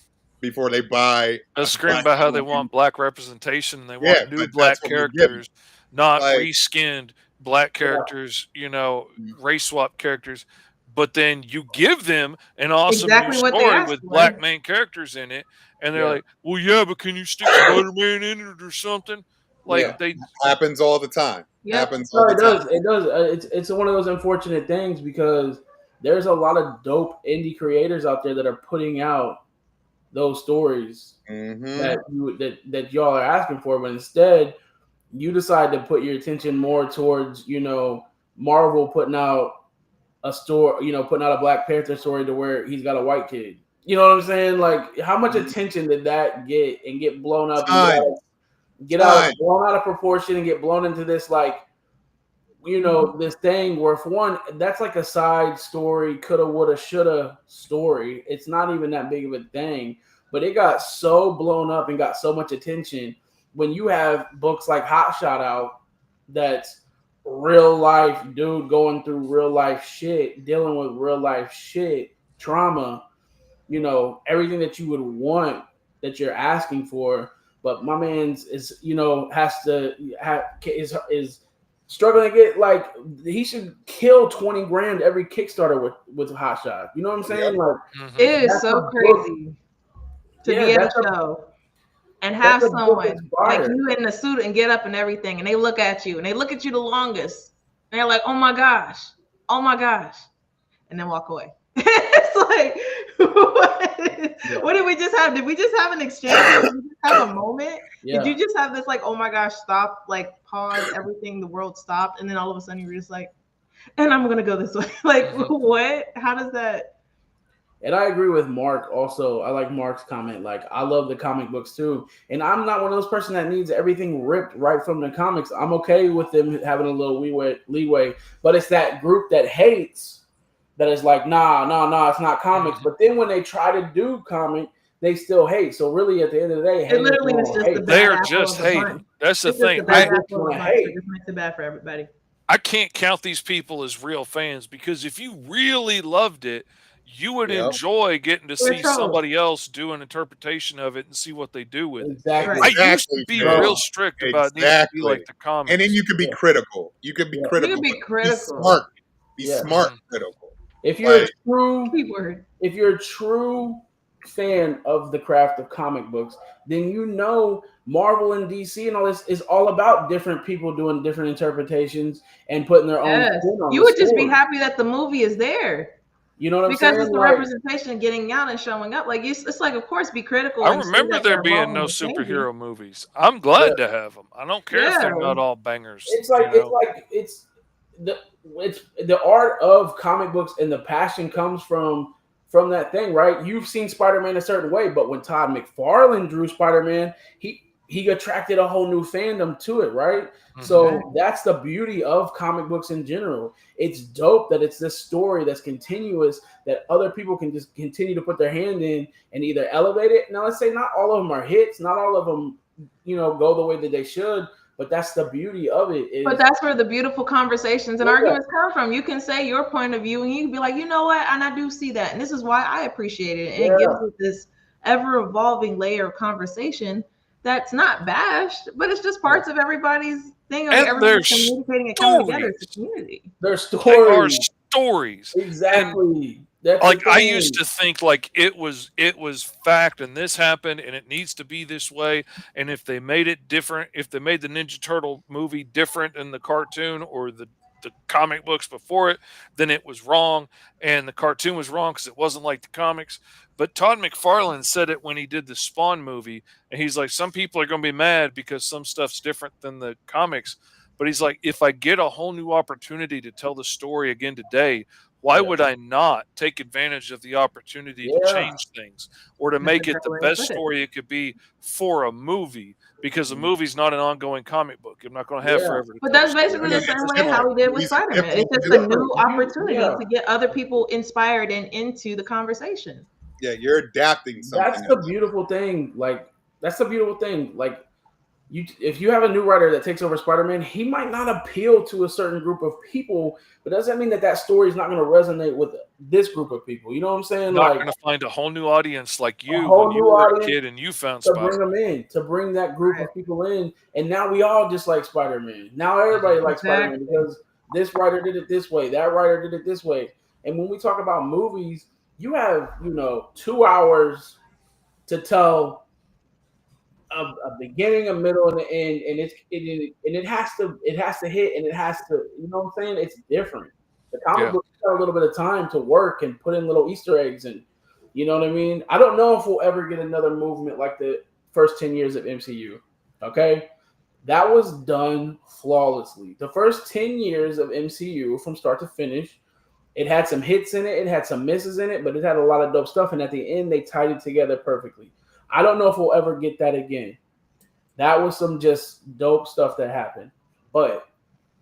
before they buy. They'll scream about how they want black representation. They want new black characters, not reskinned black characters, race swap characters. But then you give them an awesome new story with black main characters in it. And they're like, well, yeah, but can you stick Spider-Man in it or something? Like they happens all the time. Yep. Happens all the time. It does. It's one of those unfortunate things because there's a lot of dope indie creators out there that are putting out those stories that y'all are asking for, but instead you decide to put your attention more towards Marvel putting out a story, putting out a Black Panther story to where he's got a white kid. You know what I'm saying? Like, how much attention did that get and get blown up? Blown out of proportion and get blown into this this thing where, for one, that's like a side story, coulda, woulda, shoulda story. It's not even that big of a thing, but it got so blown up and got so much attention when you have books like Hot Shot out that's real life dude going through real life shit, dealing with real life shit, trauma, everything that you would want that you're asking for. But my man's is struggling to get he should kill 20 grand every Kickstarter with Hot Shot. You know what I'm saying? Like it is so crazy to be at a show and have someone like you in the suit and get up and everything, and they look at you and they look at you the longest, and they're like, oh my gosh, and then walk away. It's like, what did we just have? Did we just have an exchange? Did we just have a moment? Yeah. Did you just have this oh my gosh, stop, pause, everything, the world stopped, and then all of a sudden you were just like, and I'm gonna go this way. What? How does that? And I agree with Mark also. I like Mark's comment. I love the comic books too. And I'm not one of those person that needs everything ripped right from the comics. I'm okay with them having a little leeway. But it's that group that hates that is like, nah, it's not comics. But then when they try to do comic, they still hate. So really, at the end of the day, It literally is just the They bad are apple just of the bunch. hating. That's the It's just thing. the bad I apple of the bunch that just makes it bad for everybody. I can't count these people as real fans because if you really loved it, you would Yep. enjoy getting to They're see trolls. somebody else do an interpretation of it and see what they do with it. exactly. Right. I used to be Phil. real strict about it needs to be like the comics. And then you could be Yeah. critical. You could be Yeah. critical. You could be but critical. Be smart. Be Yeah. smart Mhm. critical. If you're Like- a true Keyword. if you're a true fan of the craft of comic books, then you know Marvel and DC and all this is all about different people doing different interpretations and putting their own Yes. spin on You the would just be story. happy that the movie is there. You know what I'm Because saying? it's the Like, representation getting out and showing up. Like it's like, of course, be critical. I and see remember that there they're being evolving no and changing. superhero movies. I'm glad to have them. I don't care if they're Yeah. not all bangers. it's like you know? it's the art of comic books and the passion comes from that thing, right? You've seen Spider-Man a certain way, but when Todd McFarlane drew Spider-Man, he attracted a whole new fandom to it, right? So that's the beauty of comic books in general. It's dope that it's this story that's continuous that other people can just continue to put their hand in and either elevate it. Now, let's say not all of them are hits, not all of them, go the way that they should, but that's the beauty of it. But that's where the beautiful conversations and Yeah. arguments come from. You can say your point of view and you can be like, you know what? And I do see that. And this is why I appreciate it. And it gives us this ever evolving layer of conversation that's not bashed, but it's just parts of everybody's thing. Of And everybody's there's communicating and coming together as a stories. community. Their They are stories. stories. Exactly. That's the Like I thing. used to think like it was fact and this happened and it needs to be this way, and if they made it different, if they made the Ninja Turtle movie different in the cartoon or the comic books before it, then it was wrong and the cartoon was wrong because it wasn't like the comics. But Todd McFarlane said it when he did the Spawn movie, and he's like, some people are going to be mad because some stuff's different than the comics, but he's like, if I get a whole new opportunity to tell the story again today, why would I not take advantage of the opportunity to change things or to make it the best story it could be for a movie? Because a movie's not an ongoing comic book. I'm not going to have forever. But that's basically the same way how we did with Spider-Man. It's just a new opportunity to get other people inspired and into the conversation. Yeah, you're adapting something. That's the beautiful thing. Like, that's the beautiful thing. Like, if you have a new writer that takes over Spider-Man, he might not appeal to a certain group of people, but doesn't mean that story is not going to resonate with this group of people. You know what I'm saying? Not like, going to find a whole new audience like you whole when you new were a audience kid and you found to Spider-Man. bring them in, to bring that group of people in, and now we all just like Spider-Man. Now everybody likes Spider-Man because this writer did it this way, that writer did it this way. And when we talk about movies, you have 2 hours to tell a beginning, a middle, and an end, and it has to hit, and it has to, what I'm saying? It's different. The comic book got a little bit of time to work and put in little Easter eggs, and you know what I mean? I don't know if we'll ever get another movement like the first 10 years of MCU. Okay? That was done flawlessly. The first 10 years of MCU from start to finish, it had some hits in it, it had some misses in it, but it had a lot of dope stuff, and at the end, they tied it together perfectly. I don't know if we'll ever get that again. That was some just dope stuff that happened. But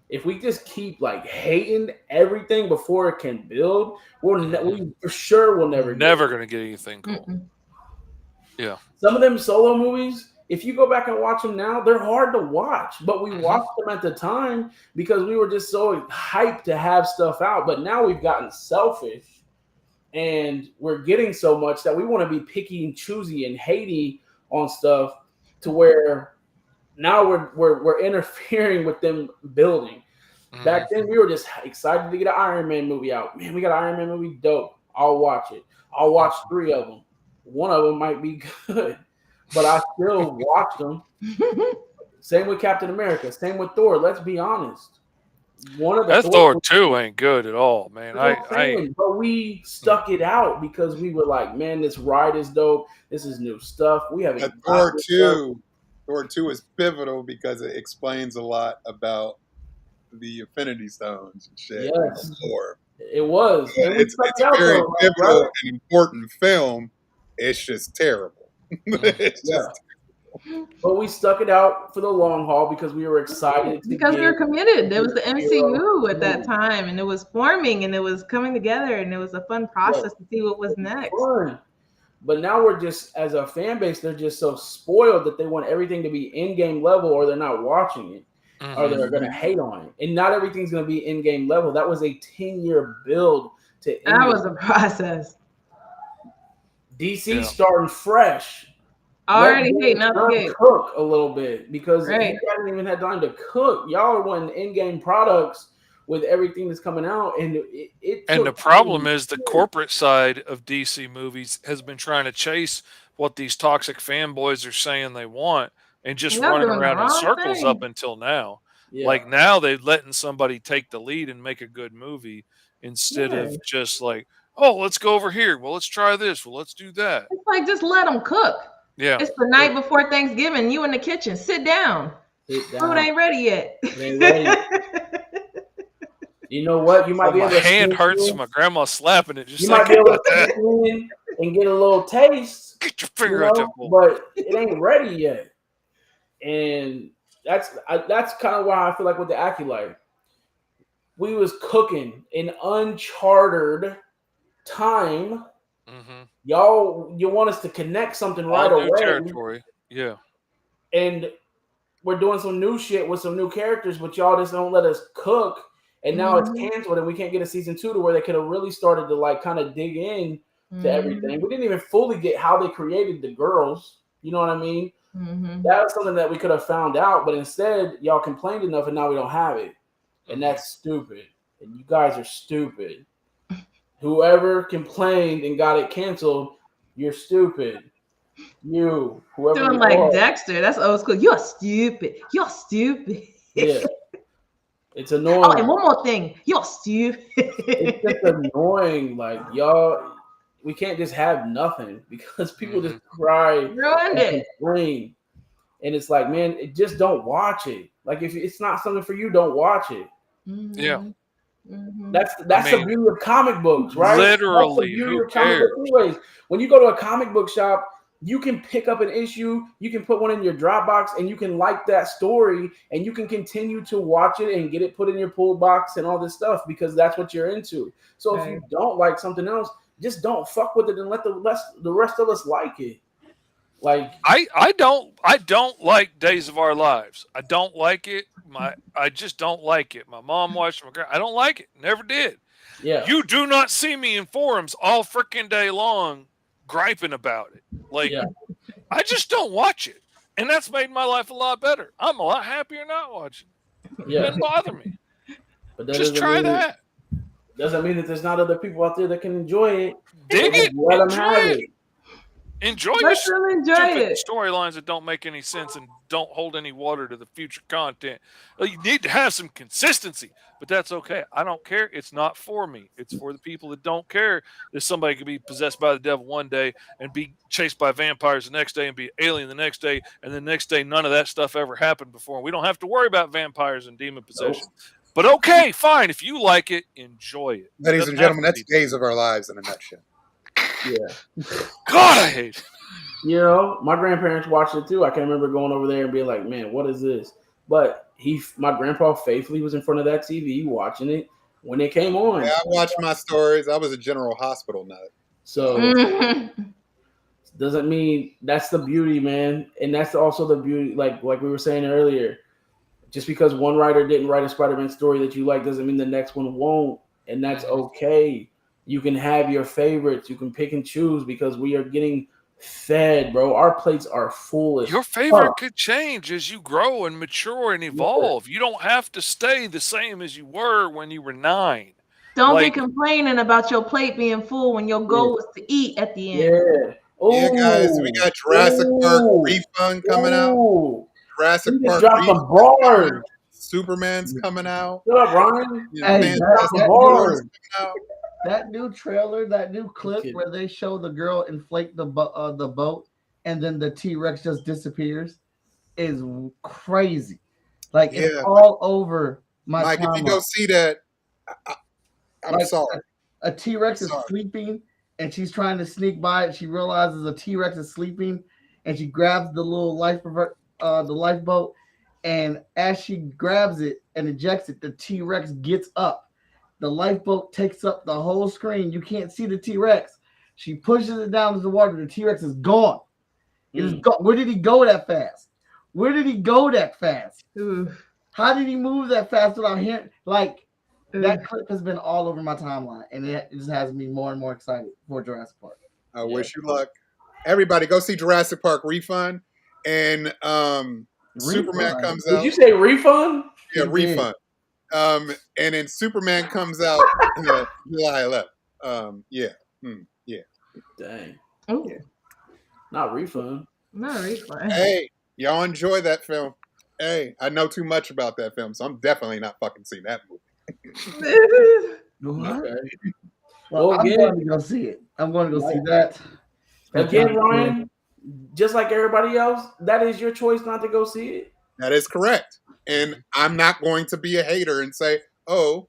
if we just keep like hating everything before it can build, we for sure will never going to get anything cool. Yeah. Some of them solo movies, if you go back and watch them now, they're hard to watch. But we watched them at the time because we were just so hyped to have stuff out. But now we've gotten selfish. And we're getting so much that we want to be picky and choosy and hatey on stuff to where now we're interfering with them building. Back then, we were just excited to get an Iron Man movie out. Man, we got an Iron Man movie, dope. I'll watch it. I'll watch 3 of them. One of them might be good, but I still watch them. Same with Captain America. Same with Thor. Let's be honest. That Thor 2 ain't good at all, man. But we stuck it out because we were like, man, this ride is dope. This is new stuff. We haven't. Thor 2 is pivotal because it explains a lot about the Infinity Stones and shit. Yes, Thor. It was. It's a very pivotal and important film. It's just terrible. It's just. But we stuck it out for the long haul because we were excited. Because we were committed. There was the MCU at that time, and it was forming, and it was coming together, and it was a fun process to see what was next. But now we're just, as a fan base, they're just so spoiled that they want everything to be in-game level, or they're not watching it, or they're going to hate on it. And not everything's going to be in-game level. That was a 10-year build to That was a process. DC starting fresh. Already hating out the gate. Cook a little bit because Right. you haven't even had time to cook. Y'all are wanting in-game products with everything that's coming out, and and the problem is the corporate side of DC movies has been trying to chase what these toxic fanboys are saying they want and just running around in circles up until now. Yeah. Like now they're letting somebody take the lead and make a good movie instead of just like, oh, let's go over here. Well, let's try this. Well, let's do that. It's like, just let them cook. Yeah. It's the night before Thanksgiving. You in the kitchen. Sit down. Food ain't ready yet. It ain't ready. You know what? You might be able to. My hand hurts from my grandma slapping it. Just you might be able to in and get a little taste. Get your finger out your bowl. But it ain't ready yet. And that's kind of why I feel like with the Acolyte, we was cooking in uncharted time. Y'all, you want us to connect something right away. Territory. Yeah. And we're doing some new shit with some new characters, but y'all just don't let us cook. And now it's canceled, and we can't get a season 2 to where they could have really started to like kind of dig in to everything. We didn't even fully get how they created the girls. You know what I mean? That was something that we could have found out, but instead, y'all complained enough, and now we don't have it. And that's stupid. And you guys are stupid. Whoever complained and got it canceled, you're stupid. You, whoever. Doing like Dexter, that's old school. You're stupid. You're stupid. Yeah. It's annoying. Oh, and one more thing. You're stupid. It's just annoying. Like, y'all, we can't just have nothing because people just cry and complain. And it's like, man, just don't watch it. Like, if it's not something for you, don't watch it. Yeah. That's the beauty of comic books, right? Literally, who cares? Anyways, when you go to a comic book shop, you can pick up an issue, you can put one in your Dropbox, and you can like that story, and you can continue to watch it and get it put in your pull box and all this stuff because that's what you're into. So if you don't like something else, just don't fuck with it and let the rest of us like it. Like I don't like Days of Our Lives. I don't like it. I just don't like it. My mom watched my I don't like it. Never did. Yeah. You do not see me in forums all freaking day long griping about it. Like I just don't watch it. And that's made my life a lot better. I'm a lot happier not watching it. It doesn't bother me. But that just try that. Doesn't mean that there's not other people out there that can enjoy it. Dig it. Let them have it. Enjoy your stupid storylines that don't make any sense and don't hold any water to the future content. You need to have some consistency, but that's okay. I don't care. It's not for me. It's for the people that don't care that somebody could be possessed by the devil one day and be chased by vampires the next day and be an alien the next day, and the next day none of that stuff ever happened before. We don't have to worry about vampires and demon possession. But okay, fine. If you like it, enjoy it. Ladies and gentlemen, that's Days of Our Lives in a nutshell. Yeah. God, I hate it. You know, my grandparents watched it too. I can remember going over there and being like, man, what is this? But my grandpa faithfully was in front of that TV watching it when it came on. Yeah, I watched my stories. I was a General Hospital nut. So doesn't mean that's the beauty, man. And that's also the beauty, like we were saying earlier. Just because one writer didn't write a Spider-Man story that you like doesn't mean the next one won't. And that's okay. You can have your favorites. You can pick and choose because we are getting fed, bro. Our plates are full. Your favorite could change as you grow and mature and evolve. You don't have to stay the same as you were when you were 9. Don't be complaining about your plate being full when your goal was to eat at the end. Yeah. Yeah, guys, we got Jurassic Park Refund coming out. Jurassic Park Refund. Superman's coming out. What up, Ryan? Hey, that new trailer, that new clip where they show the girl inflate the boat and then the T-Rex just disappears is crazy. Like it's all over my Mike, timeline. if you don't see that, I'm sorry. A T-Rex is sleeping and she's trying to sneak by it. She realizes a T-Rex is sleeping and she grabs the little the lifeboat, and as she grabs it and ejects it, the T-Rex gets up. The lifeboat takes up the whole screen. You can't see the T-Rex. She pushes it down to the water. The T-Rex is gone. It is Mm. gone. Where did he go that fast? Where did he go that fast? Oof. How did he move that fast without hearing? Like, that Oof. clip has been all over my timeline, and it just has me more and more excited for Jurassic Park. I wish you luck. Everybody, go see Jurassic Park Refund, and Superman Refund? comes Did out. you say refund? Yeah, He did. Refund. And then Superman comes out July 11th. Yeah. Dang. Ooh. Yeah. Not refund. Not a refund. Hey, y'all enjoy that film. Hey, I know too much about that film, so I'm definitely not fucking seeing that movie. What? Okay. Well, Well, I'm again- going to go see it. I'm going to go see that. Again, Ryan, just like everybody else, that is your choice not to go see it. That is correct. And I'm not going to be a hater and say, oh,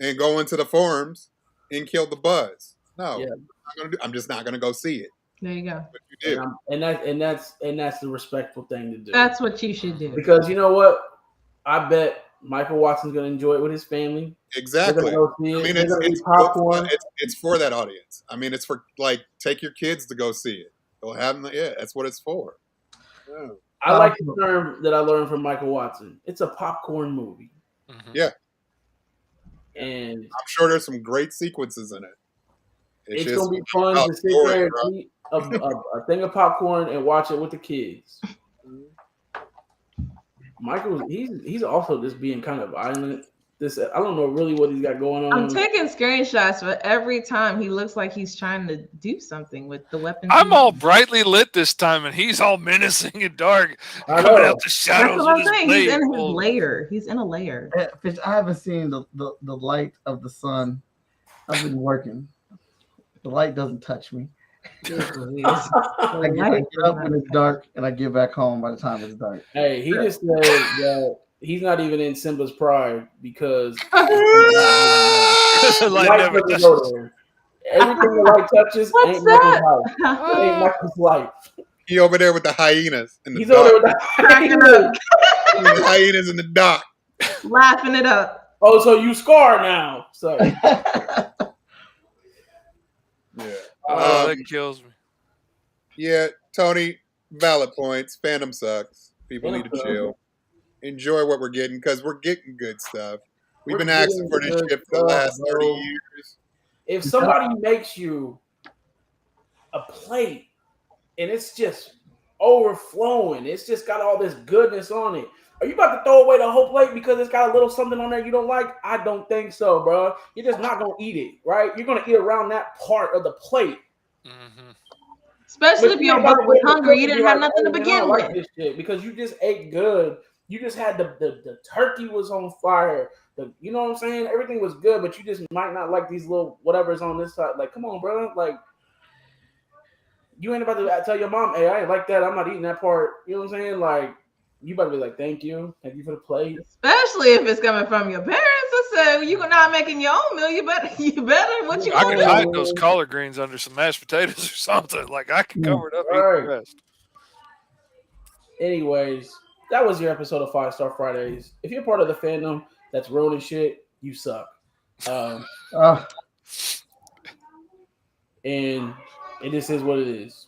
and go into the forums and kill the buzz. No, Yeah. I'm just not going to go see it. There you go. But you do. And that's the respectful thing to do. That's what you should do. Because you know what? I bet Michael Watson's gonna enjoy it with his family. Exactly. They're gonna go see it. I mean, They're it's gonna eat built popcorn. for, it's for that audience. I mean, it's for, like, take your kids to go see it. They'll have them. Yeah, that's what it's for. Yeah. I like the term that I learned from Michael Watson. It's a popcorn movie. Mhm. Yeah. And I'm sure there's some great sequences in it. it's just gonna be fun about to sit story, there bro. and eat a thing of popcorn and watch it with the kids. Michael, he's also just being kind of violent. I don't know really what he's got going on. I'm taking screenshots, but every time he looks like he's trying to do something with the weapons. I'm all brightly lit this time, and he's all menacing and dark, I coming know. out the shadows. That's what I'm with his saying. He's blade in his pulled. lair. He's in a lair. Fish, I haven't seen the light of the sun. I've been working. The light doesn't touch me. I get up when it's dark, and I get back home by the time it's dark. Hey, he just said that he's not even in Simba's pride because The light light never doesn't go there. Everything the light touches What's ain't that? Michael's life. It ain't Michael's life. He over there with the hyenas in the He's dark. over there with Cracking the up, The hyenas in the dark. laughing it up. Oh, so you scar now. So Yeah. Oh, that kills me. Yeah, Tony, valid points. Fandom sucks. People need to chill. Enjoy what we're getting because we're getting good stuff. We've We're been asking for getting this good shit for the stuff, last 30 bro. years. if somebody makes you a plate and it's just overflowing, it's just got all this goodness on it, are you about to throw away the whole plate because it's got a little something on there you don't like? I don't think so, bro. You're just not gonna eat it, right? You're gonna eat around that part of the plate. Mm-hmm. Especially if you're was hungry, you didn't have nothing to I begin don't like with. this shit because you just ate good. You just had the turkey was on fire. You know what I'm saying? Everything was good, but you just might not like these little whatever's on this side. Like, come on, bro. Like, you ain't about to tell your mom, hey, I ain't like that. I'm not eating that part. You know what I'm saying? Like, you better be like, thank you for the plate. Especially if it's coming from your parents. I said, you're not making your own meal. You better. What you I gonna could do? hide those collard greens under some mashed potatoes or something. Like I could cover it up, eat Right. the rest. Anyways, that was your episode of 5-Star Fridays. If you're part of the fandom that's ruining shit, you suck. And it just is what it is.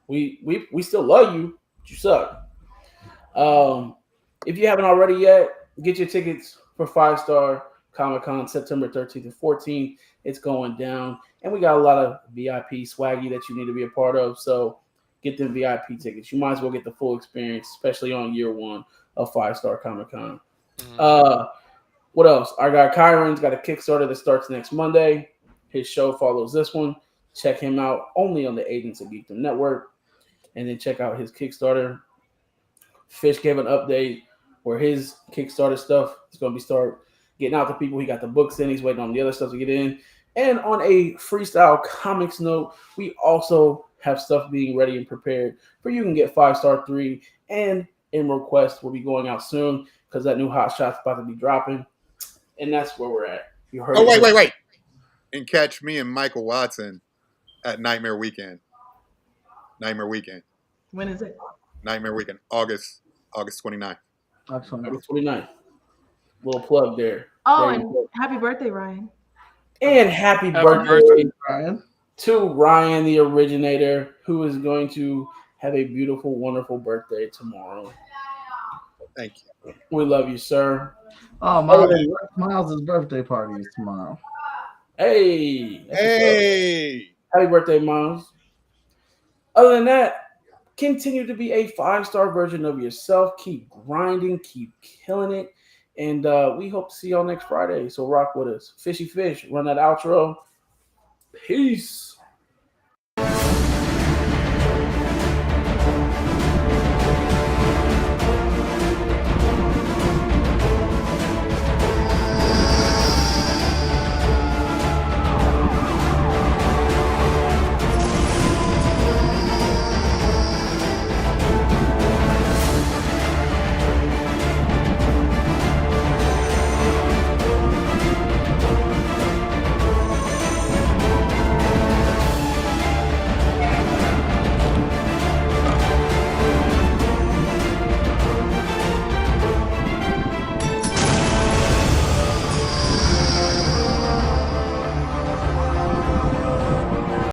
We still love you, but you suck. If you haven't already yet, get your tickets for 5-Star Comic-Con September 13th and 14th. It's going down. And we got a lot of VIP swaggy that you need to be a part of. So get them VIP tickets. You might as well get the full experience, especially on year one of 5-Star Comic-Con. What else? Our guy Kyron's got a Kickstarter that starts next Monday. His show follows this one. Check him out only on the Agents of Geekdom Network. And then check out his Kickstarter. Fish gave an update where his Kickstarter stuff is going to be start getting out to people. He got the books in. He's waiting on the other stuff to get in. And on a freestyle comics note, we also have stuff being ready and prepared for you can get 5-Star 3 and Emerald Quest will be going out soon because that new Hot Shot's about to be dropping. And that's where we're at. You heard wait. And catch me and Michael Watson at Nightmare Weekend. When is it? Nightmare Weekend. August 29th. August 29th. Little plug there. Oh, There you and go. happy birthday, Ryan. And happy Happy birthday, Ryan. to Ryan, the originator, who is going to have a beautiful, wonderful birthday tomorrow. Thank you. We love you, sir. Oh, Miles' birthday party is tomorrow. Hey, that's what's up. Hey. Happy birthday, Miles. Other than that, continue to be a 5-star version of yourself. Keep grinding, keep killing it. And we hope to see y'all next Friday. So rock with us. Fishy Fish, run that outro. Peace.